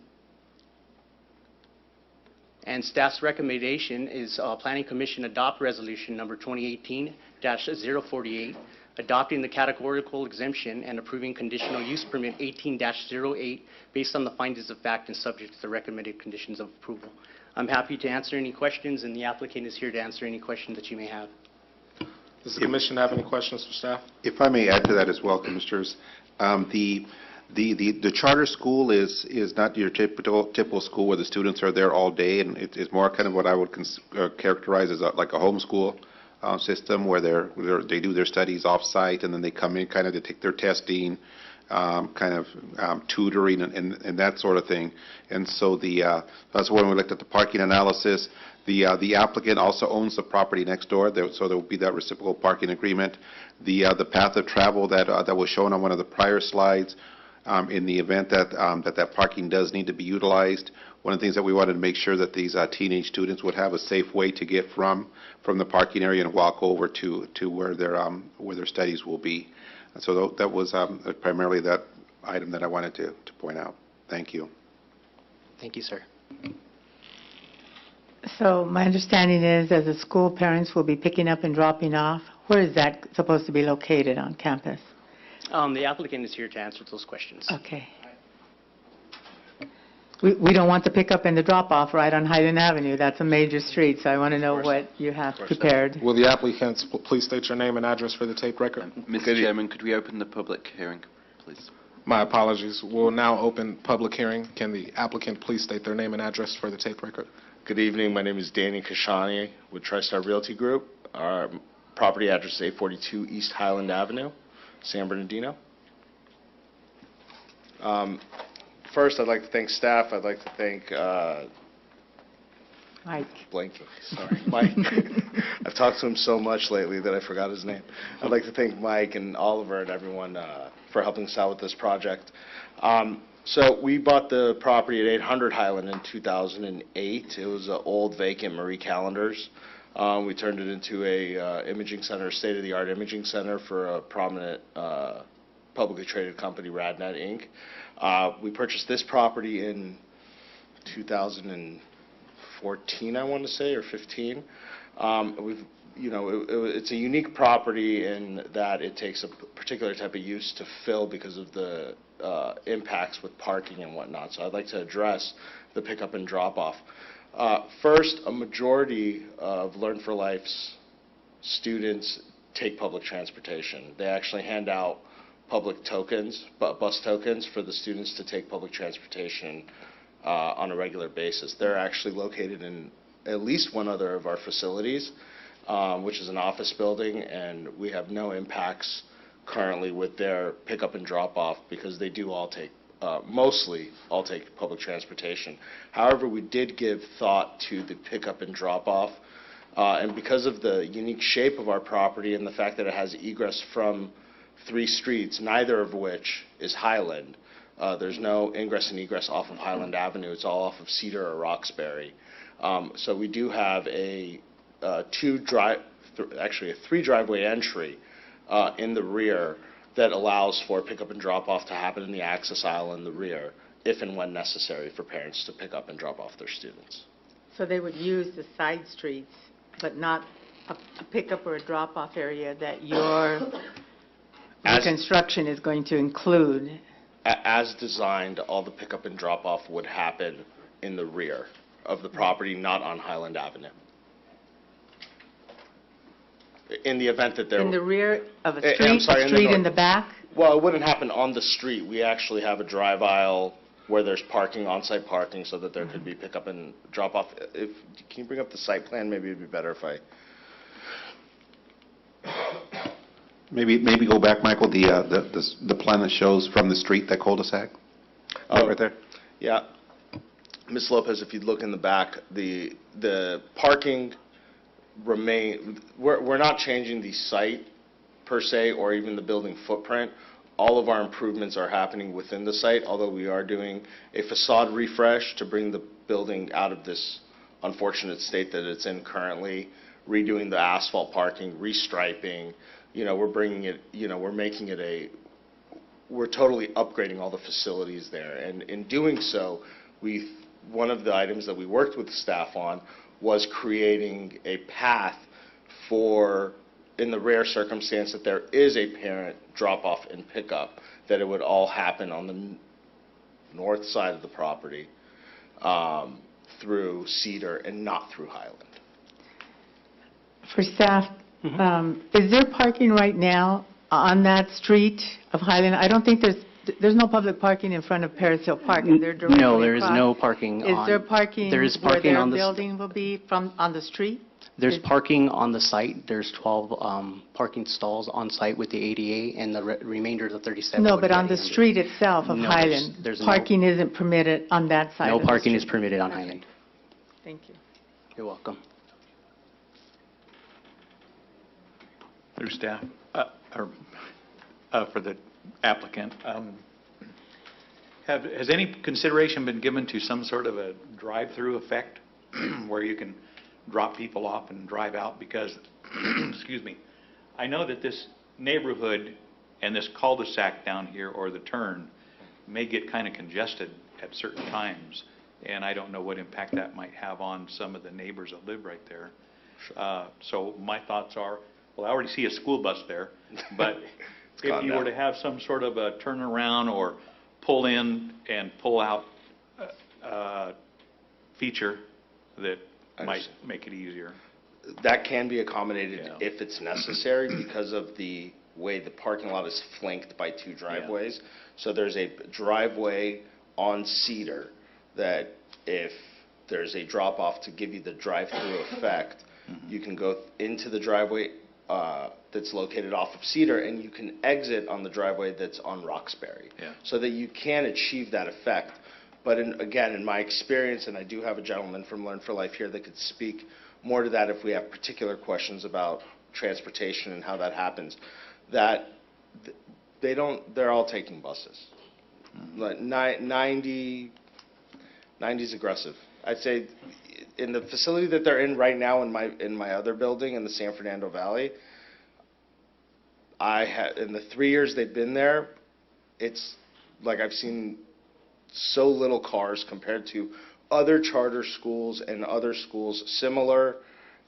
And staff's recommendation is Planning Commission adopt resolution number 2018-048, adopting the categorical exemption and approving conditional use permit 18-08 based on the findings of fact and subject to the recommended conditions of approval. I'm happy to answer any questions, and the applicant is here to answer any questions that you may have. Does the commission have any questions for staff? If I may add to that as well, Commissioners, the charter school is not your typical school where the students are there all day, and it's more kind of what I would characterize as like a homeschool system where they do their studies off-site, and then they come in kind of to take their testing, tutoring and that sort of thing. And so that's when we looked at the parking analysis. The applicant also owns the property next door, so there will be that reciprocal parking agreement. The path of travel that was shown on one of the prior slides, in the event that parking does need to be utilized, one of the things that we wanted to make sure that these teenage students would have a safe way to get from the parking area and walk over to where their studies will be. And so that was primarily that item that I wanted to point out. Thank you. Thank you, sir. So my understanding is, as a school, parents will be picking up and dropping off. Where is that supposed to be located on campus? The applicant is here to answer those questions. Okay. We don't want the pickup and the drop-off right on Highland Avenue. That's a major street, so I want to know what you have prepared. Will the applicants please state your name and address for the tape record? Mr. Chairman, could we open the public hearing, please? My apologies. We'll now open public hearing. Can the applicant please state their name and address for the tape record? Good evening. My name is Danny Kashani with TriStar Realty Group. Our property address is 842 East Highland Avenue, San Bernardino. First, I'd like to thank staff. I'd like to thank Mike. Blanky. Sorry, Mike. I've talked to him so much lately that I forgot his name. I'd like to thank Mike and Oliver and everyone for helping us out with this project. So we bought the property at 800 Highland in 2008. It was an old vacant Marie Callender's. We turned it into a imaging center, state-of-the-art imaging center for a prominent publicly traded company, RadNet Inc. We purchased this property in 2014, I want to say, or 15. It's a unique property in that it takes a particular type of use to fill because of the impacts with parking and whatnot. So I'd like to address the pickup and drop-off. First, a majority of Learn for Life's students take public transportation. They actually hand out public tokens, bus tokens, for the students to take public transportation on a regular basis. They're actually located in at least one other of our facilities, which is an office building, and we have no impacts currently with their pickup and drop-off because they do all take, mostly all take public transportation. However, we did give thought to the pickup and drop-off, and because of the unique shape of our property and the fact that it has egress from 3 streets, neither of which is Highland. There's no ingress and egress off of Highland Avenue. It's all off of Cedar or Roxbury. So we do have a 3-driveway entry in the rear that allows for pickup and drop off to happen in the access aisle in the rear, if and when necessary for parents to pick up and drop off their students. So they would use the side streets, but not a pickup or a drop-off area that your construction is going to include? As designed, all the pickup and drop off would happen in the rear of the property, not on Highland Avenue. in the event that there... In the rear of a I'm street, sorry, a street in the north. back? Well, it wouldn't happen on the street. We actually have a drive aisle where there's parking, on-site parking, so that there could be pickup and drop-off. Can you bring up the site plan? Maybe it'd be better if I... Maybe go back, Michael, the plan that shows from the street, that cul-de-sac? Right there. Yeah. Ms. Lopez, if you look in the back, the parking we're not changing the site per se, or even the building footprint. All of our improvements are happening within the site, although we are doing a facade refresh to bring the building out of this unfortunate state that it's in currently, redoing the asphalt parking, restriping. We're bringing it, we're making it we're totally upgrading all the facilities there. And in doing so, one of the items that we worked with staff on was creating a path for, in the rare circumstance that there is a parent drop-off and pickup, that it would all happen on the north side of the property through Cedar and not through Highland. For staff, is there parking right now on that street of Highland? I don't think there's no public parking in front of Paris Hill Park. Is there directly No, there is across? no parking on... Is there parking There is where parking their on the... building will be on the street? There's parking on the site. There's 12 parking stalls on site with the ADA, and the remainder of the 37... No, would but be on the handed. street itself of No, Highland, there's no- parking isn't permitted on that side No of the parking street? is permitted on Highland. Thank you. You're welcome. Through staff, for the applicant, has any consideration been given to some sort of a drive-through effect where you can drop people off and drive out? Because, excuse me, I know that this neighborhood and this cul-de-sac down here, or the turn, may get kind of congested at certain times, and I don't know what impact that might have on some of the neighbors that live right there. So my thoughts are, well, I already see a school bus there, but if you were to have some sort of a turnaround or pull in and pull out feature that might make it easier. That can be accommodated if it's necessary because of the way the parking lot is flanked by two driveways. So there's a driveway on Cedar that if there's a drop-off to give you the drive-through effect, you can go into the driveway that's located off of Cedar, and you can exit on the driveway that's on Roxbury. So that you can achieve that effect. But again, in my experience, and I do have a gentleman from Learn for Life here that could speak more to that if we have particular questions about transportation and how that happens, that they're all taking buses. Like 90 is aggressive. I'd say in the facility that they're in right now in my other building in the San Fernando Valley, in the 3 years they've been there, it's like I've seen so little cars compared to other charter schools and other schools similar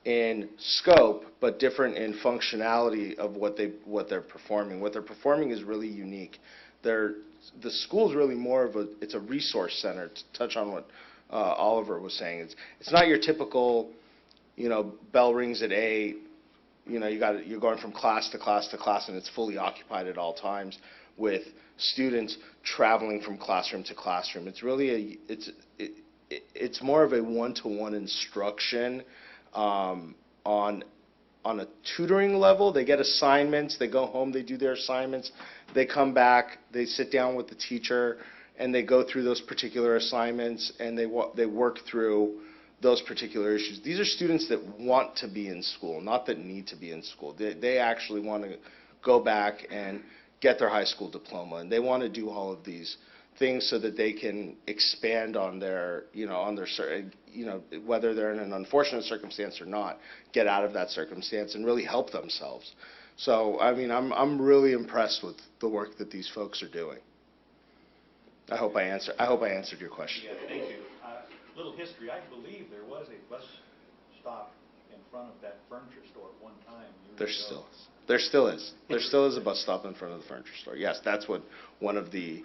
in scope but different in functionality of what they're performing. What they're performing is really unique. The school's really more of it's a resource center, to touch on what Oliver was saying. It's not your typical, bell rings at 8, you're going from class to class to class and it's fully occupied at all times with students traveling from classroom to classroom. It's really it's more of a one-to-one instruction on a tutoring level. They get assignments, they go home, they do their assignments, they come back, they sit down with the teacher, and they go through those particular assignments, and they work through those particular issues. These are students that want to be in school, not that need to be in school. They actually want to go back and get their high school diploma, and they want to do all of these things so that they can expand on their, whether they're in an unfortunate circumstance or not, get out of that circumstance and really help themselves. So, I mean, I'm really impressed with the work that these folks are doing. I hope I answered your question. Yeah, thank you. Little history. I believe there was a bus stop in front of that furniture store at one time. There still is. There still is a bus stop in front of the furniture store. Yes, that's what one of the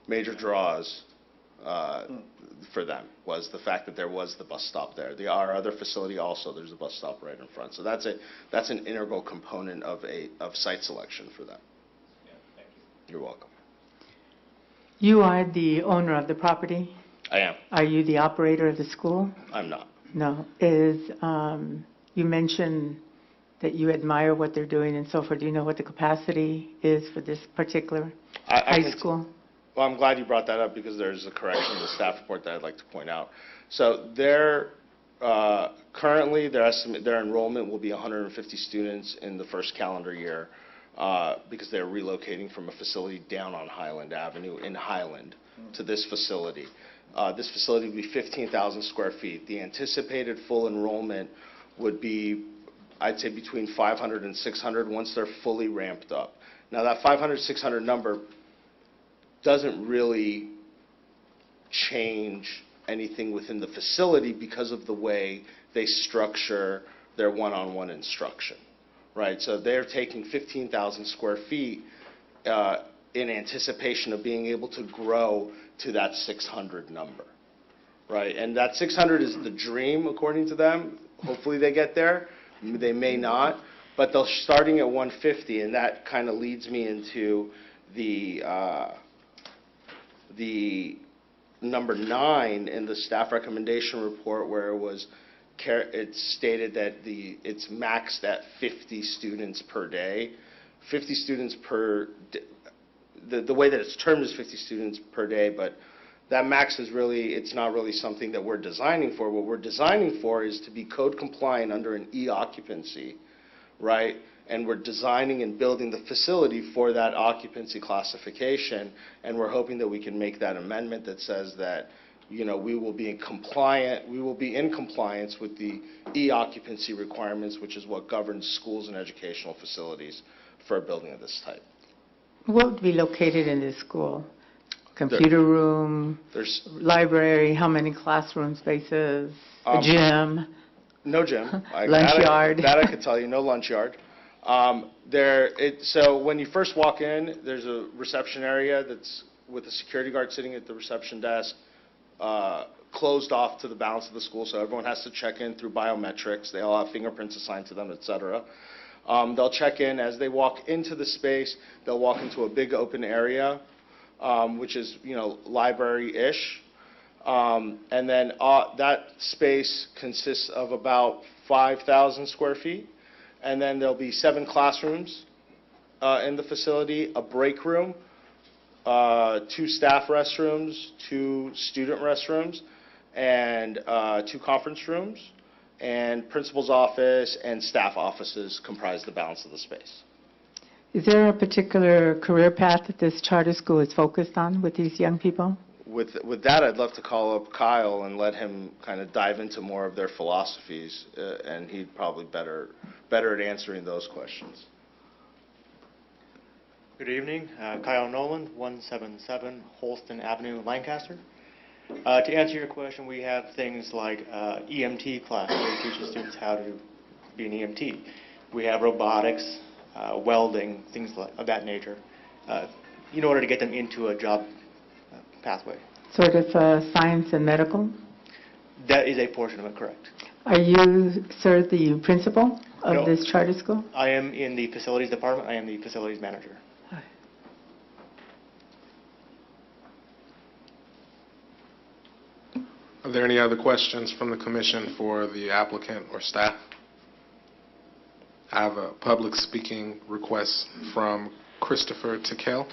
major draws for them, was the fact that there was the bus stop there. Our other facility also, there's a bus stop right in front. So that's an integral component of site selection for them. You're welcome. You are the owner of the property? I am. Are you the operator of the school? I'm not. No. You mentioned that you admire what they're doing and so forth. Do you know what the capacity is for this particular high school? Well, I'm glad you brought that up because there's a correction in the staff report that I'd like to point out. So currently their enrollment will be 150 students in the first calendar year because they're relocating from a facility down on Highland Avenue in Highland to this facility. This facility will be 15,000 square feet. The anticipated full enrollment would be, I'd say, between 500 and 600 once they're fully ramped up. Now, that 500, 600 number doesn't really change anything within the facility because of the way they structure their one-on-one instruction, right? So they're taking 15,000 square feet in anticipation of being able to grow to that 600 number, right? And that 600 is the dream, according to them. Hopefully they get there. They may not, but they're starting at 150, and that kind of leads me into the number 9 in the staff recommendation report, where it stated that it's maxed at 50 students per day. 50 students per the way that it's termed is 50 students per day, but that max is it's not really something that we're designing for. What we're designing for is to be code compliant under an E-occupancy, right? And we're designing and building the facility for that occupancy classification, and we're hoping that we can make that amendment that says that, we will be in compliance with the E-occupancy requirements, which is what governs schools and educational facilities for a building of this type. What would be located in this school? Computer room, library, how many classroom spaces, a gym? No gym. Lunch yard? That I could tell you, no lunch yard. So when you first walk in, there's a reception area that's with a security guard sitting at the reception desk, closed off to the balance of the school, so everyone has to check in through biometrics. They all have fingerprints assigned to them, et cetera. They'll check in. As they walk into the space, they'll walk into a big open area, which is, library-ish. And then that space consists of about 5,000 square feet. And then there'll be 7 classrooms in the facility, a break room, 2 staff restrooms, 2 student restrooms, and 2 conference rooms. And principal's office and staff offices comprise the balance of the space. Is there a particular career path that this charter school is focused on with these young people? With that, I'd love to call up Kyle and let him kind of dive into more of their philosophies, and he'd probably better at answering those questions. Good evening. Kyle Nolan, 177 Holston Avenue, Lancaster. To answer your question, we have things like EMT class, where we teach the students how to be an EMT. We have robotics, welding, things of that nature, in order to get them into a job pathway. Sort of science and medical? That is a portion of it, correct. Are you, sir, the principal of this charter school? I am in the facilities department. I am the facilities manager. Are there any other questions from the commission for the applicant or staff? I have a public speaking request from Christopher Tickell.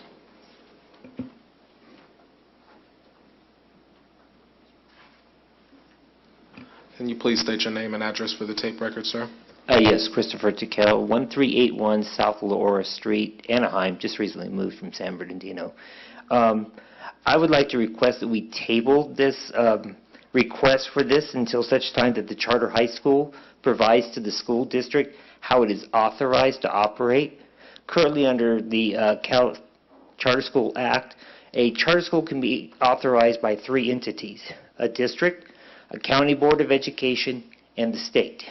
Can you please state your name and address for the tape record, sir? Yes, Christopher Tickell, 1381 South Laura Street, Anaheim, just recently moved from San Bernardino. I would like to request that we table this request for this until such time that the charter high school provides to the school district how it is authorized to operate. Currently, under the Charter School Act, a charter school can be authorized by 3 entities: a district, a county board of education, and the state.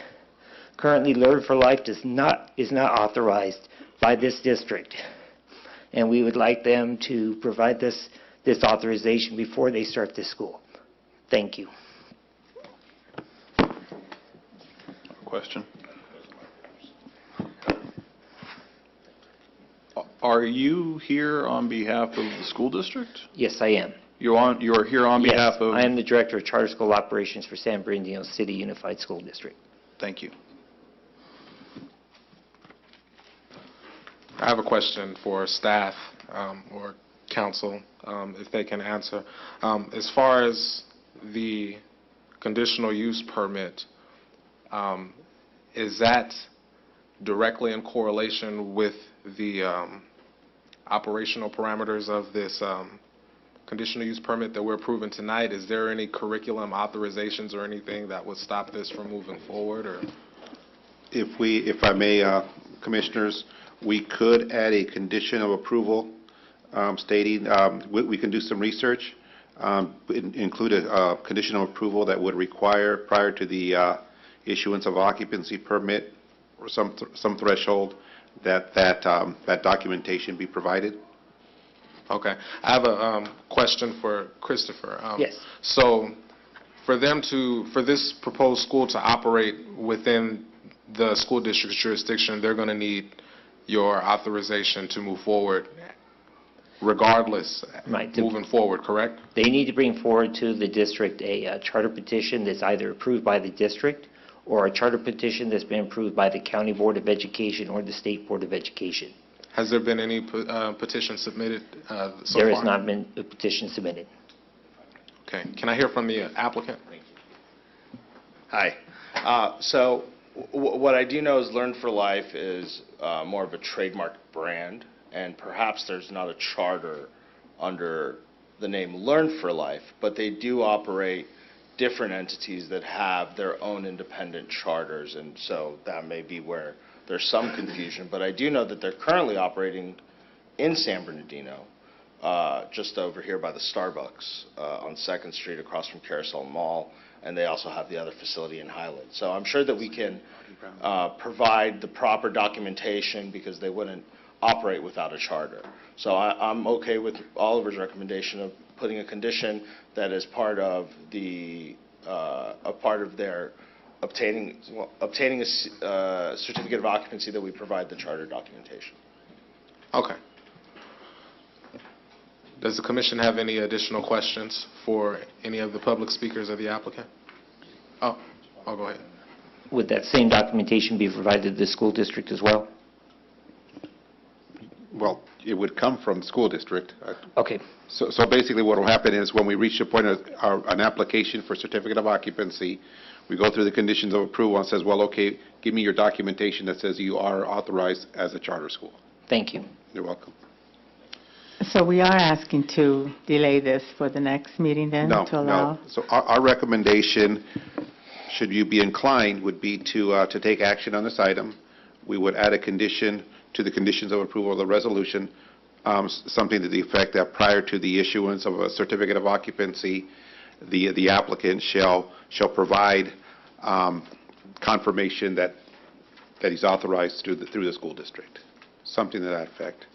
Currently, Learn for Life is not authorized by this district, and we would like them to provide this this authorization before they start this school. Thank you. Question? Are you here on behalf of the school district? Yes, I am. You are here on behalf of? Yes, I am the Director of Charter School Operations for San Bernardino City Unified School District. Thank you. I have a question for staff or council, if they can answer. As far as the conditional use permit, is that directly in correlation with the operational parameters of this conditional use permit that we're approving tonight? Is there any curriculum authorizations or anything that would stop this from moving forward? Or If I may, Commissioners, we could add a condition of approval stating, we can do some research, include a condition of approval that would require, prior to the issuance of occupancy permit or some threshold, that documentation be provided. Okay. I have a question for Christopher. Yes. So for this proposed school to operate within the school district's jurisdiction, they're going to need your authorization to move forward regardless, Right. moving forward, correct? They need to bring forward to the district a charter petition that's either approved by the district or a charter petition that's been approved by the County Board of Education or the State Board of Education. Has there been any petition submitted so far? There has not been a petition submitted. Okay. Can I hear from the applicant? Hi. So what I do know is Learn for Life is more of a trademark brand, and perhaps there's not a charter under the name Learn for Life, but they do operate different entities that have their own independent charters, and so that may be where there's some confusion. But I do know that they're currently operating in San Bernardino, just over here by the Starbucks on 2nd Street across from Carousel Mall, and they also have the other facility in Highland. So I'm sure that we can provide the proper documentation because they wouldn't operate without a charter. So I'm okay with Oliver's recommendation of putting a condition that is part of the a part of their obtaining a certificate of occupancy, that we provide the charter documentation. Okay. Does the commission have any additional questions for any of the public speakers or the applicant? Oh, I'll go ahead. Would that same documentation be provided to the school district as well? Well, it would come from the school district. Okay. So basically what will happen is when we reach the point of an application for certificate of occupancy, we go through the conditions of approval and says, well, okay, give me your documentation that says you are authorized as a charter school. Thank you. You're welcome. So we are asking to delay this for the next meeting then? No, to allow? no. So our recommendation, should you be inclined, would be to take action on this item. We would add a condition to the conditions of approval of the resolution, something to the effect that prior to the issuance of a certificate of occupancy, the applicant shall provide confirmation that he's authorized through the school district, something to that effect.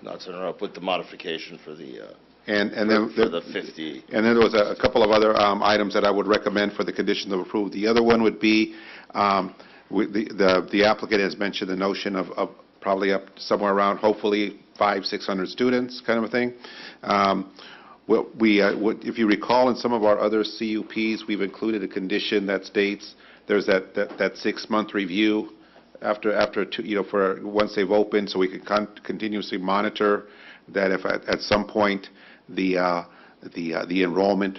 Not to interrupt, with the modification for the And for the 50. And then there was a couple of other items that I would recommend for the conditions of approval. The other one would be, the applicant has mentioned the notion of probably up somewhere around, hopefully, 500-600 students, kind of a thing. If you recall, in some of our other CUPs, we've included a condition that states there's that 6-month review after for once they've opened, so we can continuously monitor that if at some point the enrollment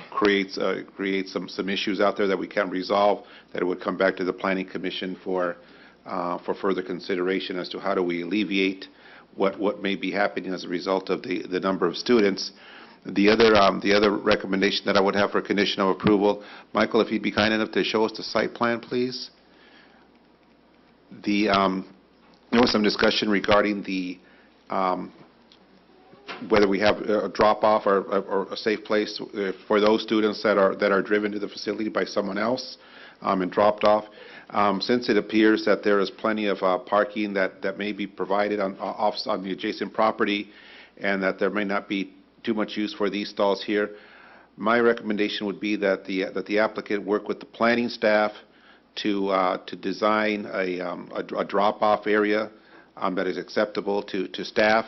creates some issues out there that we can't resolve, that it would come back to the Planning Commission for further consideration as to how do we alleviate what may be happening as a result of the number of students. The other recommendation that I would have for condition of approval, Michael, if you'd be kind enough to show us the site plan, please. There was some discussion regarding whether we have a drop-off or a safe place for those students that are driven to the facility by someone else and dropped off. Since it appears that there is plenty of parking that may be provided on the adjacent property, and that there may not be too much use for these stalls here. My recommendation would be that the applicant work with the planning staff to design a drop-off area that is acceptable to staff,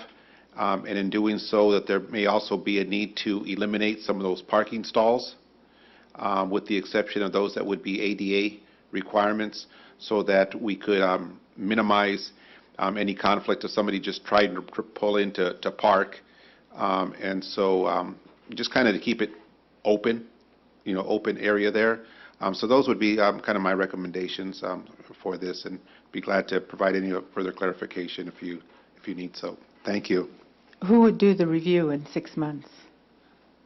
and in doing so, that there may also be a need to eliminate some of those parking stalls, with the exception of those that would be ADA requirements, so that we could minimize any conflict of somebody just trying to pull in to park. And so just kind of to keep it open, open area there. So those would be kind of my recommendations for this, and be glad to provide any further clarification if you need so. Thank you. Who would do the review in 6 months?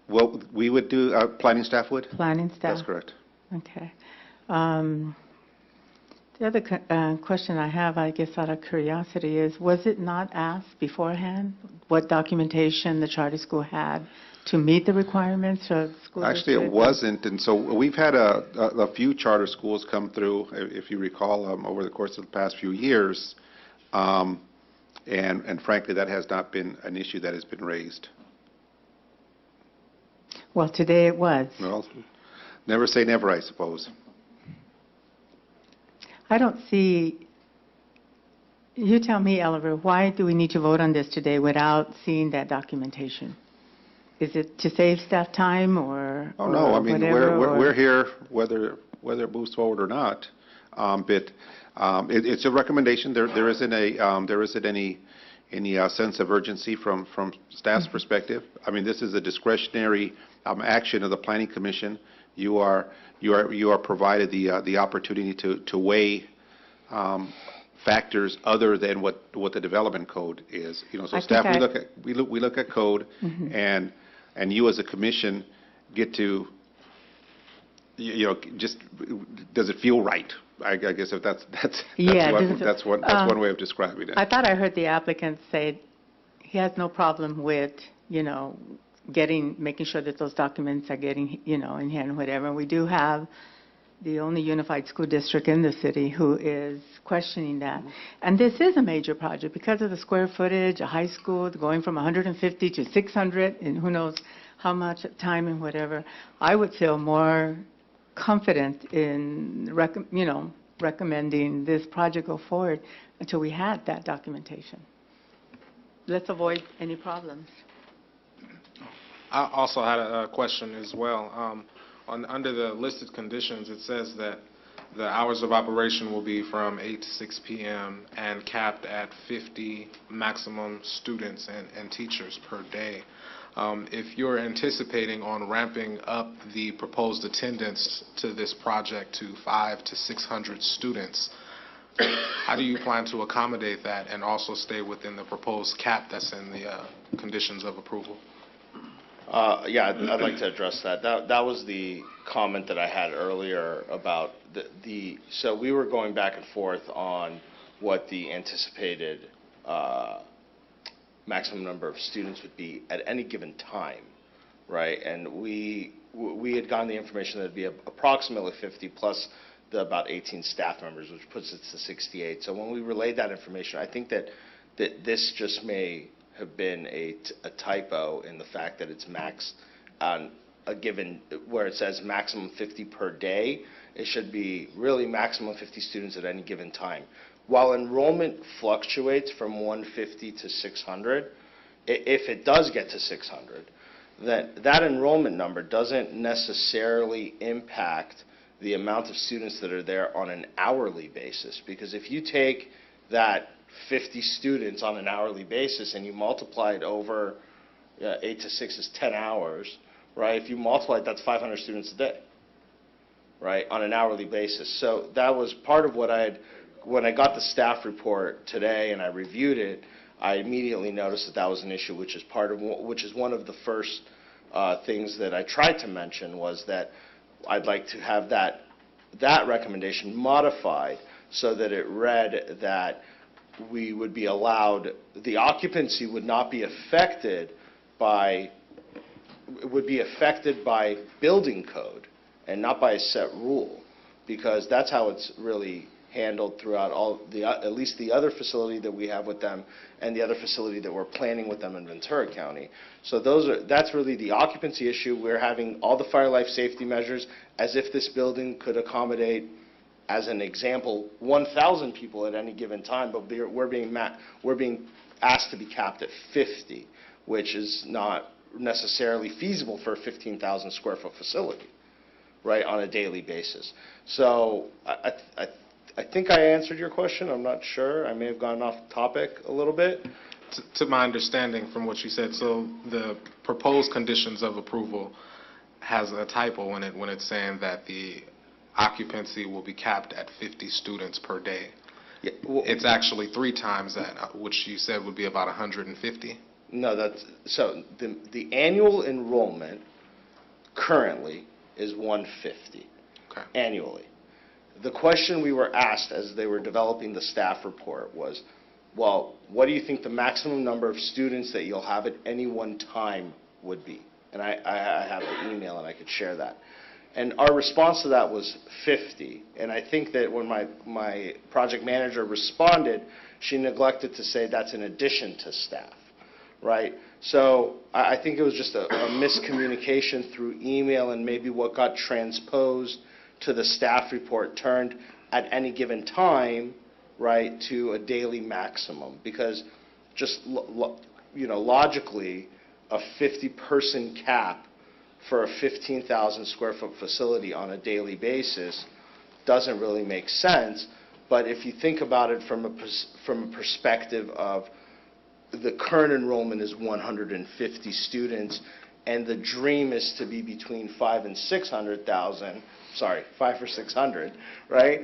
Well, we would do, planning staff would? Planning staff? That's correct. Okay. The other question I have, I guess out of curiosity, is was it not asked beforehand what documentation the charter school had to meet the requirements of school Actually, it district? wasn't, and so we've had a few charter schools come through, if you recall, over the course of the past few years, and frankly, that has not been an issue that has been raised. Well, today it was. Well, never say never, I suppose. I don't see, you tell me, Oliver, why do we need to vote on this today without seeing that documentation? Is it to save staff time or Oh, no, I mean, whatever, we're here whether it moves forward or not. But it's a recommendation. There isn't any sense of urgency from staff's perspective. I mean, this is a discretionary action of the Planning Commission. You are provided the opportunity to weigh factors other than what the development code is. So staff, we look at code, and you as a commission get to, just, does it feel right? I guess if that's one way of describing it. I thought I heard the applicant say he has no problem with, making sure that those documents are getting, in hand, whatever. And we do have the only unified school district in the city who is questioning that. And this is a major project because of the square footage, a high school going from 150 to 600, and who knows how much time and whatever. I would feel more confident in, recommending this project go forward until we had that documentation. Let's avoid any problems. I also had a question as well. Under the listed conditions, it says that the hours of operation will be from 8 to 6 p.m. and capped at 50 maximum students and teachers per day. If you're anticipating on ramping up the proposed attendance to this project to 500 to 600 students, how do you plan to accommodate that and also stay within the proposed cap that's in the conditions of approval? Yeah, I'd like to address that. That was the comment that I had earlier about so we were going back and forth on what the anticipated maximum number of students would be at any given time, right? And we had gotten the information that it would be approximately 50 plus the about 18 staff members, which puts it to 68. So when we relayed that information, I think that this just may have been a typo in the fact that it's max on a given, where it says maximum 50 per day, it should be really maximum 50 students at any given time. While enrollment fluctuates from 150 to 600, if it does get to 600, that enrollment number doesn't necessarily impact the amount of students that are there on an hourly basis. Because if you take that 50 students on an hourly basis and you multiply it over 8 to 6 is 10 hours, right? If you multiply it, that's 500 students a day, right, on an hourly basis. So that was part of what when I got the staff report today and I reviewed it, I immediately noticed that was an issue, which is one of the first things that I tried to mention, was that I'd like to have that recommendation modified so that it read that we would be allowed, the occupancy would not be affected by, would be affected by building code and not by a set rule, because that's how it's really handled throughout all the, at least the other facility that we have with them and the other facility that we're planning with them in Ventura County. So that's really the occupancy issue. We're having all the fire life safety measures as if this building could accommodate, as an example, 1,000 people at any given time, but we're being asked to be capped at 50, which is not necessarily feasible for a 15,000 square foot facility, right, on a daily basis. So I think I answered your question. I'm not sure. I may have gone off topic a little bit. To my understanding from what you said, so the proposed conditions of approval has a typo in it when it's saying that the occupancy will be capped at 50 students per day. Yeah, well, it's actually 3 times that, which you said would be about 150. No, that's, so the annual enrollment currently is 150 annually. The question we were asked as they were developing the staff report was, well, what do you think the maximum number of students that you'll have at any one time would be? And I have an email and I could share that. And our response to that was 50. And I think that when my project manager responded, she neglected to say that's in addition to staff, right? So I think it was just a miscommunication through email, and maybe what got transposed to the staff report turned at any given time, right, to a daily maximum. Because just, logically, a 50-person cap for a 15,000 square foot facility on a daily basis doesn't really make sense. But if you think about it from a perspective of the current enrollment is 150 students, and the dream is to be between 5 and 600,000, sorry, 5 or 600, right?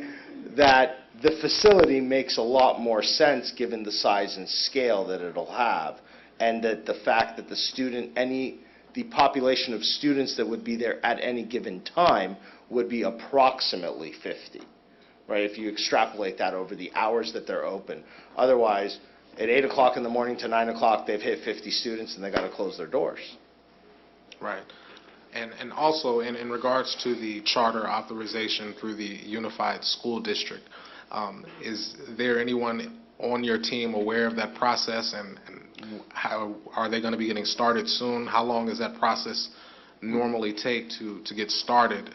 That the facility makes a lot more sense given the size and scale that it'll have, and that the fact that the population of students that would be there at any given time would be approximately 50, right? If you extrapolate that over the hours that they're open. Otherwise, at 8 o'clock in the morning to 9 o'clock, they've hit 50 students and they got to close their doors. Right. And also, in regards to the charter authorization through the Unified School District, is there anyone on your team aware of that process, and how are they going to be getting started soon? How long does that process normally take to get started?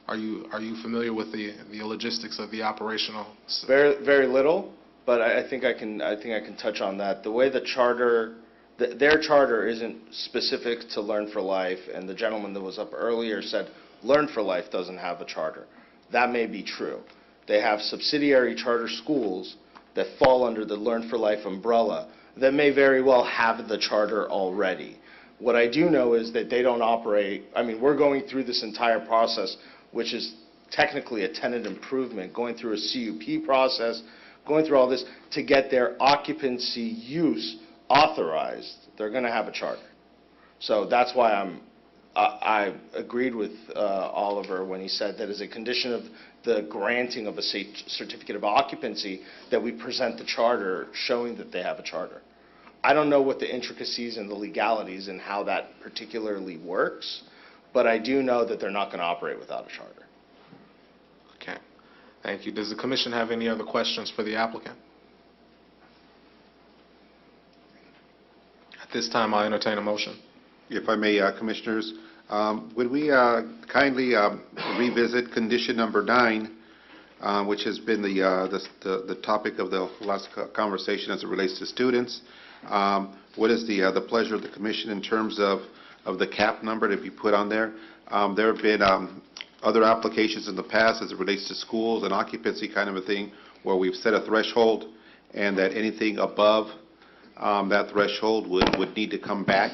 Are you familiar with the logistics of the operational? Very, very little, but I think I can touch on that. The way the charter, their charter isn't specific to Learn for Life, and the gentleman that was up earlier said Learn for Life doesn't have a charter. That may be true. They have subsidiary charter schools that fall under the Learn for Life umbrella that may very well have the charter already. What I do know is that they don't operate, I mean, we're going through this entire process, which is technically a tenant improvement, going through a CUP process, going through all this to get their occupancy use authorized. They're going to have a charter. So that's why I agreed with Oliver when he said that as a condition of the granting of a certificate of occupancy, that we present the charter showing that they have a charter. I don't know what the intricacies and the legalities and how that particularly works, but I do know that they're not going to operate without a charter. Okay. Thank you. Does the commission have any other questions for the applicant? At this time, I'll entertain a motion. If I may, Commissioners, would we kindly revisit condition number 9, which has been the topic of the last conversation as it relates to students? What is the pleasure of the Commission in terms of the cap number to be put on there? There have been other applications in the past as it relates to schools and occupancy kind of a thing, where we've set a threshold, and that anything above that threshold would need to come back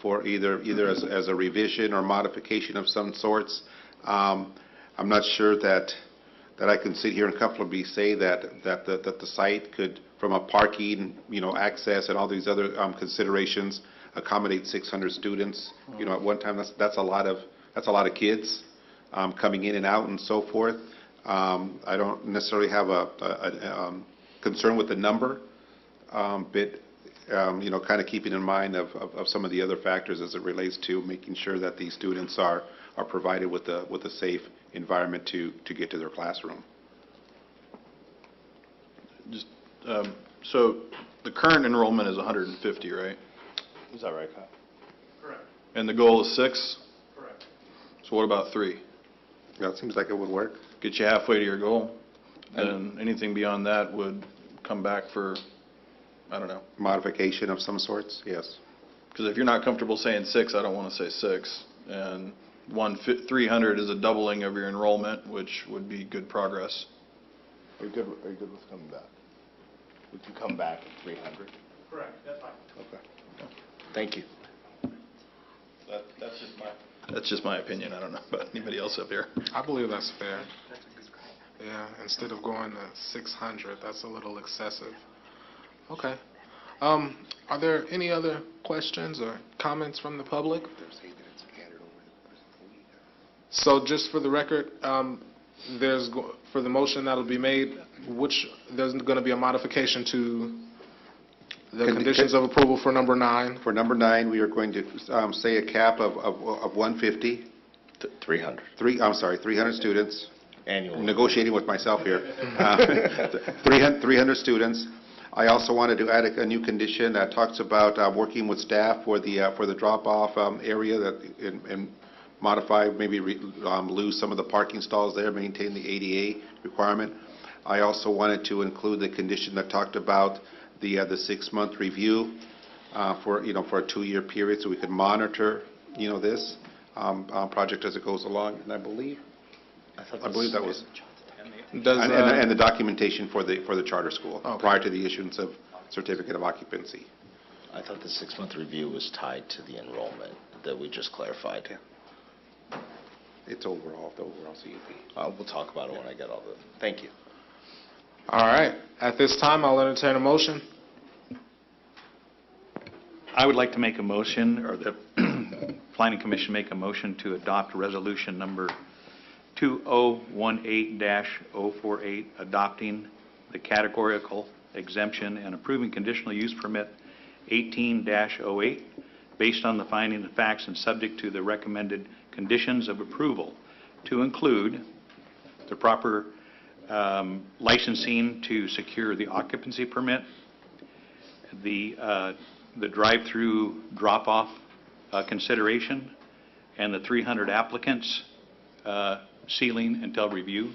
for either as a revision or modification of some sorts. I'm not sure that I can sit here and comfortably say that the site could, from a parking, access and all these other considerations, accommodate 600 students. At one time, that's a lot of kids coming in and out and so forth. I don't necessarily have a concern with the number, but kind of keeping in mind of some of the other factors as it relates to making sure that these students are provided with a safe environment to get to their classroom. Just, so the current enrollment is 150, right? Is that right, Kyle? Correct. And the goal is 6? Correct. So what about 3? That seems like it would work. Get you halfway to your goal. And anything beyond that would come back for, I don't know. Modification of some sorts, yes. Because if you're not comfortable saying 6, I don't want to say 6. And 300 is a doubling of your enrollment, which would be good progress. Are you good with coming back? We can come back at 300. Correct, that's fine. Okay. Thank you. That's just my opinion. I don't know about anybody else up here. I believe that's fair. Yeah, instead of going to 600, that's a little excessive. Okay. Are there any other questions or comments from the public? So just for the record, for the motion that'll be made, there's going to be a modification to the conditions of approval for number 9. For number 9, we are going to say a cap of 150. 300. 300 students. Annually. Negotiating with myself here. 300 students. I also wanted to add a new condition that talks about working with staff for the drop-off area and modify, maybe lose some of the parking stalls there, maintain the ADA requirement. I also wanted to include the condition that talked about the 6-month review for a 2-year period, so we could monitor this project as it goes along. And I believe that was. And the documentation for the charter school prior to the issuance of certificate of occupancy. I thought the 6-month review was tied to the enrollment that we just clarified. It's overall, the overall CUP. We'll talk about it when I get all the. Thank you. All right. At this time, I'll entertain a motion. I would like to make a motion, or the Planning Commission make a motion to adopt resolution number 2018-048, adopting the categorical exemption and approving conditional use permit 18-08, based on the finding of facts and subject to the recommended conditions of approval, to include the proper licensing to secure the occupancy permit, the drive-through drop-off consideration, and the 300 applicants ceiling until review.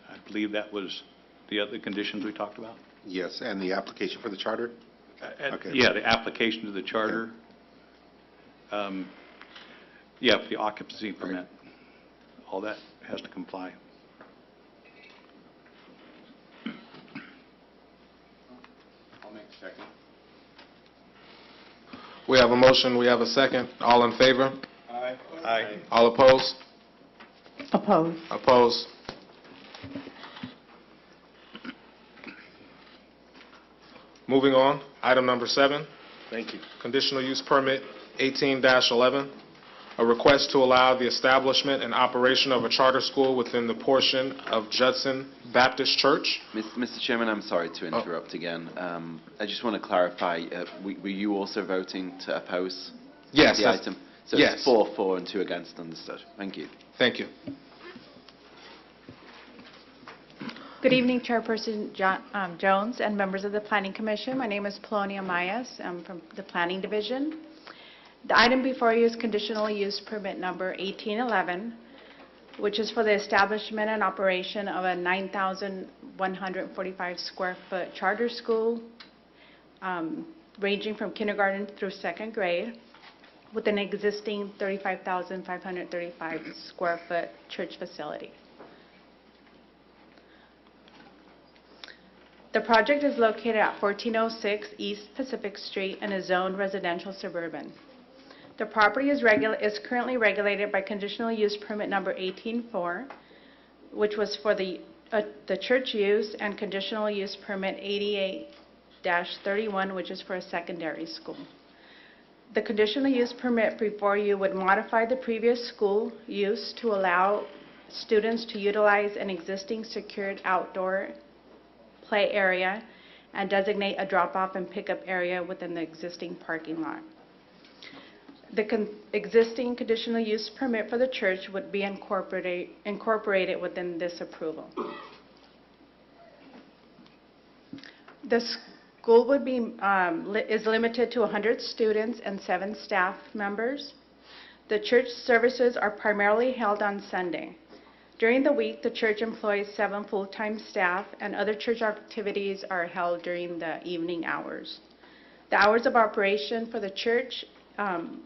I believe that was the other conditions we talked about. Yes, and the application for the charter? Okay. Yeah, the application to the charter. Okay. Yeah, for the occupancy permit. All that has to comply. I'll make a second. We have a motion, we have a second. All in favor? Aye. Aye. All opposed? Opposed. Opposed. Moving on, item number 7. Thank you. Conditional use permit 18-11, a request to allow the establishment and operation of a charter school within the portion of Judson Baptist Church. Mr. Chairman, I'm sorry to interrupt again. I just want to clarify, were you also voting to oppose Yes. the item? So Yes. it's 4 and 2 against, understood. Thank you. Thank you. Good evening, Chairperson Jones and members of the Planning Commission. My name is Polonia Mayas. I'm from the Planning Division. The item before you is conditional use permit number 1811, which is for the establishment and operation of a 9,145 square foot charter school ranging from kindergarten through 2nd grade with an existing 35,535 square foot church facility. The project is located at 1406 East Pacific Street and is zoned residential suburban. The property is currently regulated by conditional use permit number 18-4, which was for the church use, and conditional use permit 88-31, which is for a secondary school. The conditional use permit before you would modify the previous school use to allow students to utilize an existing secured outdoor play area and designate a drop-off and pickup area within the existing parking lot. The existing conditional use permit for the church would be incorporated within this approval. The school would be, is limited to 100 students and 7 staff members. The church services are primarily held on Sunday. During the week, the church employs 7 full-time staff, and other church activities are held during the evening hours. The hours of operation for the church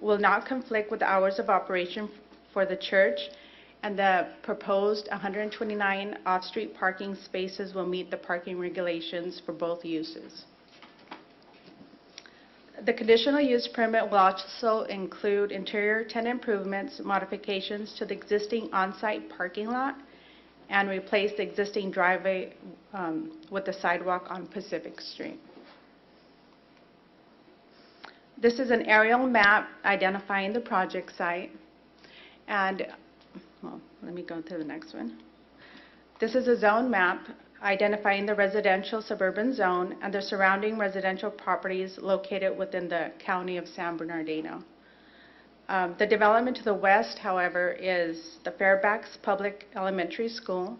will not conflict with the hours of operation for the church, and the proposed 129 off-street parking spaces will meet the parking regulations for both uses. The conditional use permit will also include interior tenant improvements, modifications to the existing on-site parking lot, and replace the existing driveway with the sidewalk on Pacific Street. This is an aerial map identifying the project site. And, well, let me go to the next one. This is a zone map identifying the residential suburban zone and the surrounding residential properties located within the county of San Bernardino. The development to the west, however, is the Fairfax Public Elementary School,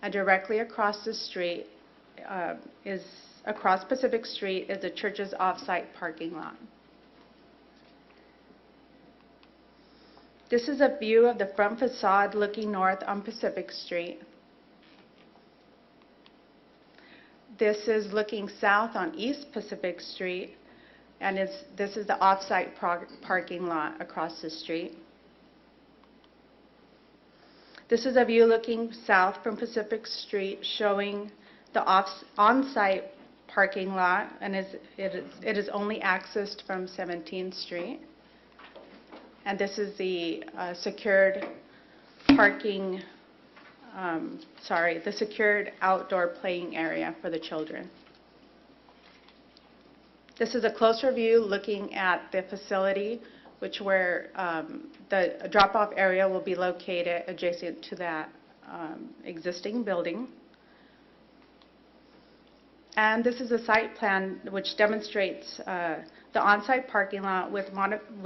and directly across the street across Pacific Street is the church's off-site parking lot. This is a view of the front facade looking north on Pacific Street. This is looking south on East Pacific Street, and this is the off-site parking lot across the street. This is a view looking south from Pacific Street showing the on-site parking lot, and it is only accessed from 17th Street. And this is the secured parking, the secured outdoor playing area for the children. This is a closer view looking at the facility, where the drop-off area will be located adjacent to that existing building. And this is a site plan which demonstrates the on-site parking lot with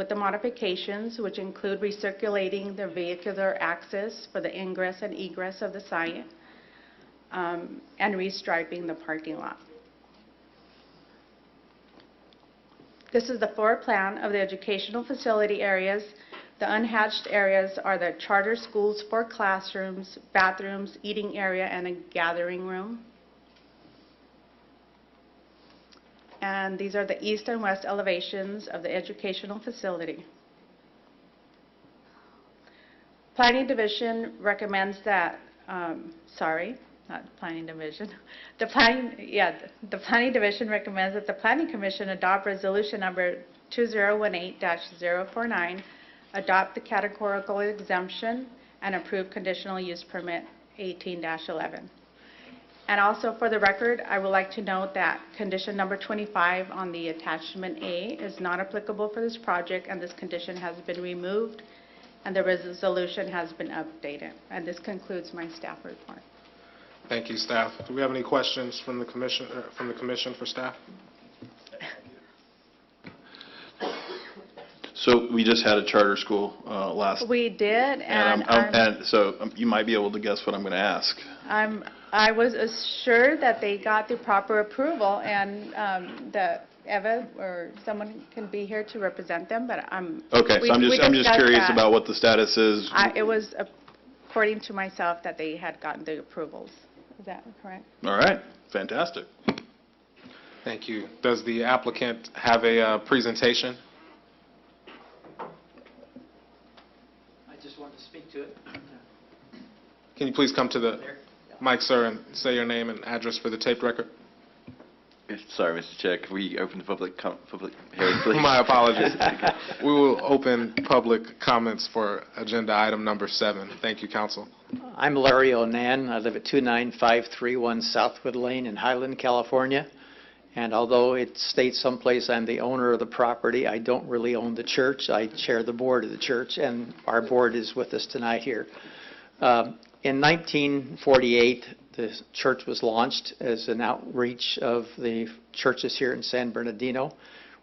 the modifications, which include recirculating the vehicular access for the ingress and egress of the site, and restriping the parking lot. This is the floor plan of the educational facility areas. The unhatched areas are the charter schools, 4 classrooms, bathrooms, eating area, and a gathering room. And these are the east and west elevations of the educational facility. Planning Division recommends that, not Planning Division. The Planning Division recommends that the Planning Commission adopt resolution number 2018-049, adopt the categorical exemption, and approve conditional use permit 18-11. And also for the record, I would like to note that condition number 25 on the attachment A is not applicable for this project, and this condition has been removed, and the resolution has been updated. And this concludes my staff report. Thank you, staff. Do we have any questions from the commission for staff? So we just had a charter school last. We did, and so you might be able to guess what I'm going to ask. I was assured that they got the proper approval, and Eva or someone can be here to represent them, but Okay, so I'm just curious about what the status is. It was according to myself that they had gotten the approvals. Is that correct? All right, fantastic. Thank you. Does the applicant have a presentation? I just wanted to speak to it. Can you please come to the mic, sir, and say your name and address for the taped record? Sorry, Mr. Chair, could we open the public hearing, please? My apologies. We will open public comments for agenda item number 7. Thank you, counsel. I'm Larry Onan. I live at 29531 Southwood Lane in Highland, California. And although it states someplace I'm the owner of the property, I don't really own the church. I chair the board of the church, and our board is with us tonight here. In 1948, the church was launched as an outreach of the churches here in San Bernardino.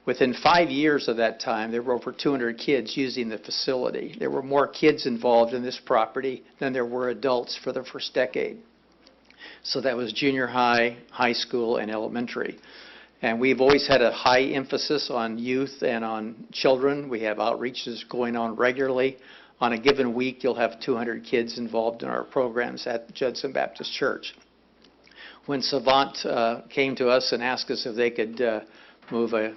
Within 5 years of that time, there were over 200 kids using the facility. There were more kids involved in this property than there were adults for the first decade. So that was junior high, high school, and elementary. And we've always had a high emphasis on youth and on children. We have outreaches going on regularly. On a given week, you'll have 200 kids involved in our programs at Judson Baptist Church. When Savant came to us and asked us if they could move a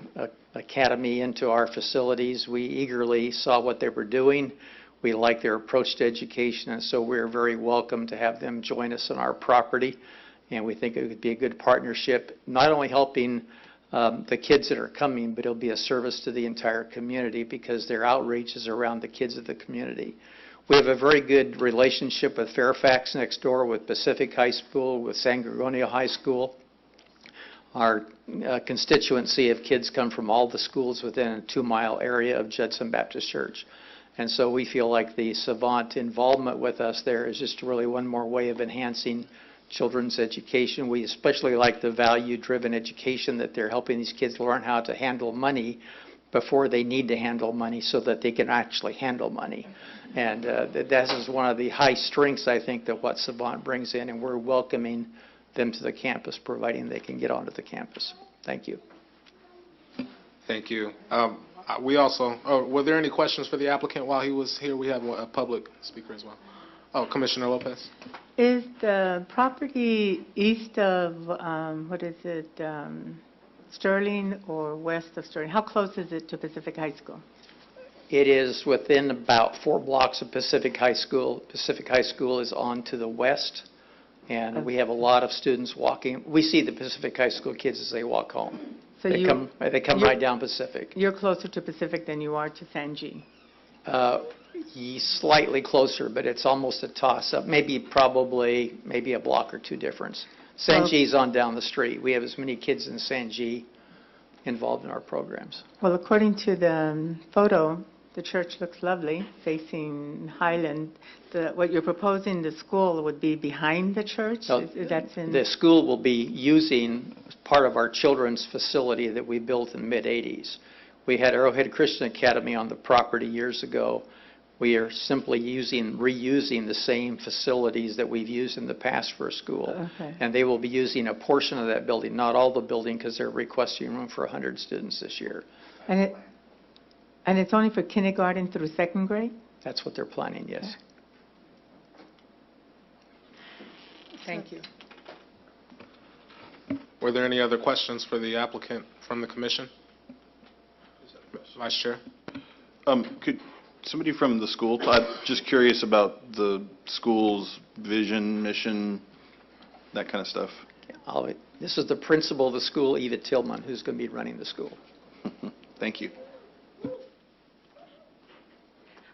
academy into our facilities, we eagerly saw what they were doing. We liked their approach to education, and so we're very welcome to have them join us on our property. And we think it would be a good partnership, not only helping the kids that are coming, but it'll be a service to the entire community because their outreach is around the kids of the community. We have a very good relationship with Fairfax next door, with Pacific High School, with San Gregorio High School. Our constituency of kids come from all the schools within a 2-mile area of Judson Baptist Church. And so we feel like the Savant involvement with us there is just really one more way of enhancing children's education. We especially like the value-driven education that they're helping these kids learn how to handle money before they need to handle money so that they can actually handle money. And that is one of the high strengths, I think, that what Savant brings in, and we're welcoming them to the campus, providing they can get onto the campus. Thank you. Thank you. We also, were there any questions for the applicant while he was here? We have a public speaker as well. Oh, Commissioner Lopez. Is the property east of, Sterling or west of Sterling? How close is it to Pacific High School? It is within about 4 blocks of Pacific High School. Pacific High School is on to the west, and we have a lot of students walking. We see the Pacific High School kids as they walk home. So they come right down Pacific. You're closer to Pacific than you are to San G. Slightly closer, but it's almost a toss-up. Maybe a block or two difference. San G's on down the street. We have as many kids in San G involved in our programs. Well, according to the photo, the church looks lovely, facing Highland. What you're proposing, the school would be behind the church? The school will be using part of our children's facility that we built in the mid-'80s. We had Arrowhead Christian Academy on the property years ago. We are simply reusing the same facilities that we've used in the past for a school. Okay. And they will be using a portion of that building, not all the building, because they're requesting room for 100 students this year. And it's only for kindergarten through 2nd grade? That's what they're planning, yes. Thank you. Were there any other questions for the applicant from the commission? Vice Chair. Could somebody from the school, I'm just curious about the school's vision, mission, that kind of stuff. This is the principal of the school, Eva Tillman, who's going to be running the school. Thank you.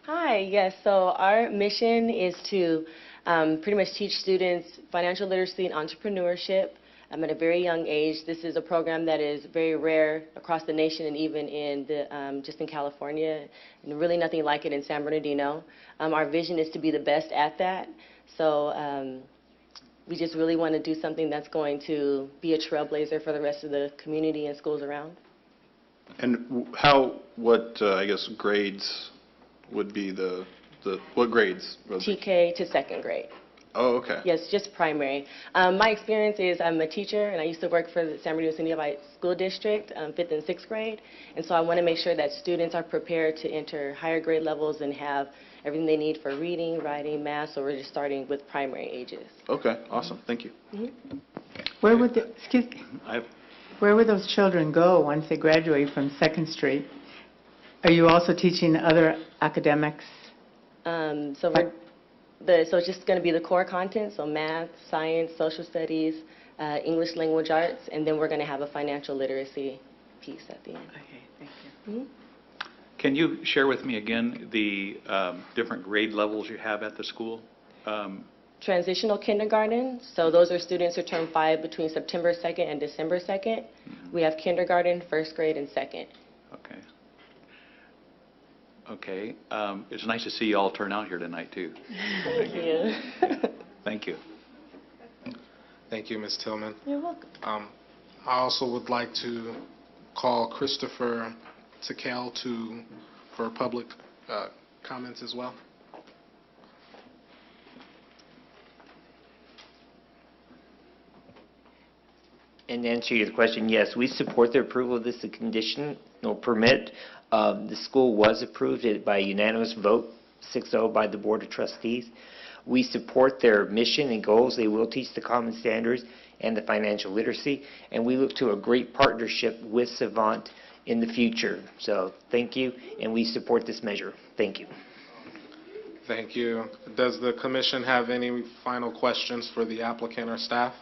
Hi, yes, so our mission is to pretty much teach students financial literacy and entrepreneurship at a very young age. This is a program that is very rare across the nation and even in just in California, and really nothing like it in San Bernardino. Our vision is to be the best at that, so we just really want to do something that's going to be a trailblazer for the rest of the community and schools around. And what grades would be what grades? TK to 2nd grade. Oh, okay. Yes, just primary. My experience is I'm a teacher, and I used to work for the San Bernardino Unified School District, 5th and 6th grade, and so I want to make sure that students are prepared to enter higher grade levels and have everything they need for reading, writing, math, so we're just starting with primary ages. Okay, awesome. Thank you. Mm-hmm. Where would those children go once they graduate from 2nd Street? Are you also teaching other academics? So it's just going to be the core content, so math, science, social studies, English language arts, and then we're going to have a financial literacy piece at the end. Okay, thank you. Mm-hmm. Can you share with me again the different grade levels you have at the school? Transitional kindergarten, so those are students who turn 5 between September 2nd and December 2nd. We have kindergarten, 1st grade, and 2nd. Okay. Okay. It's nice to see you all turn out here tonight, too. Thank you. Thank you. Thank you, Ms. Tillman. You're welcome. I also would like to call Christopher Tickell for public comments as well. And to answer your question, yes, we support the approval of this conditional permit. The school was approved by unanimous vote, 6-0 by the Board of Trustees. We support their mission and goals. They will teach the common standards and the financial literacy, and we look to a great partnership with Savant in the future. So thank you, and we support this measure. Thank you. Thank you. Does the commission have any final questions for the applicant or staff?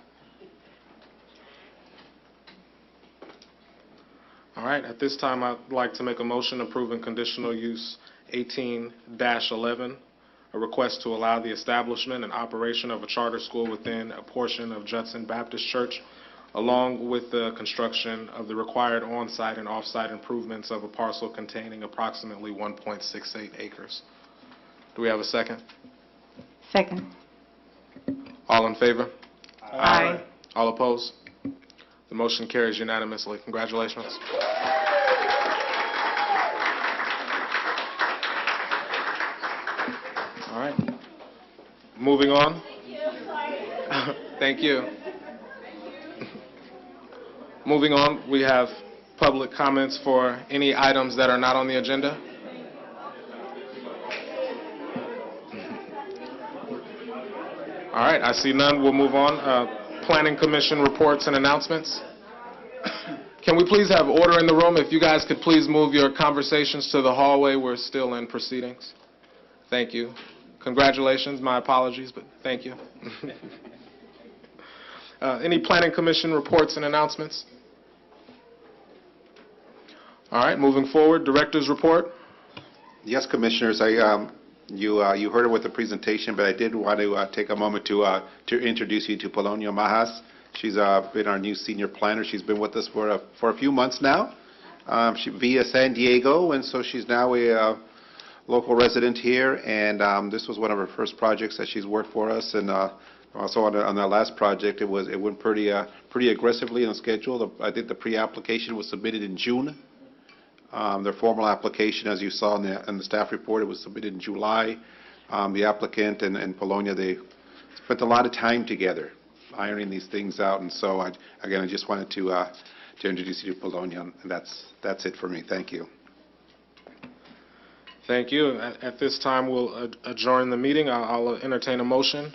All right, at this time, I'd like to make a motion approving conditional use 18-11, a request to allow the establishment and operation of a charter school within a portion of Judson Baptist Church, along with the construction of the required on-site and off-site improvements of a parcel containing approximately 1.68 acres. Do we have a second? Second. All in favor? Aye. All opposed? The motion carries unanimously. Congratulations. All right. Moving on. Thank you. Moving on, we have public comments for any items that are not on the agenda. All right, I see none. We'll move on. Planning Commission reports and announcements. Can we please have order in the room? If you guys could please move your conversations to the hallway. We're still in proceedings. Thank you. Congratulations. My apologies, but thank you. Any Planning Commission reports and announcements? All right, moving forward, Director's report. Yes, Commissioners, you heard it with the presentation, but I did want to take a moment to introduce you to Polonio Majas. She's been our new senior planner. She's been with us for a few months now, via San Diego, and so she's now a local resident here. And this was one of her first projects that she's worked for us. And also on that last project, it went pretty aggressively on schedule. I think the pre-application was submitted in June. Their formal application, as you saw in the staff report, it was submitted in July. The applicant and Polonio, they spent a lot of time together ironing these things out. And so, I just wanted to introduce you to Polonio, and that's it for me. Thank you. Thank you. At this time, we'll adjourn the meeting. I'll entertain a motion.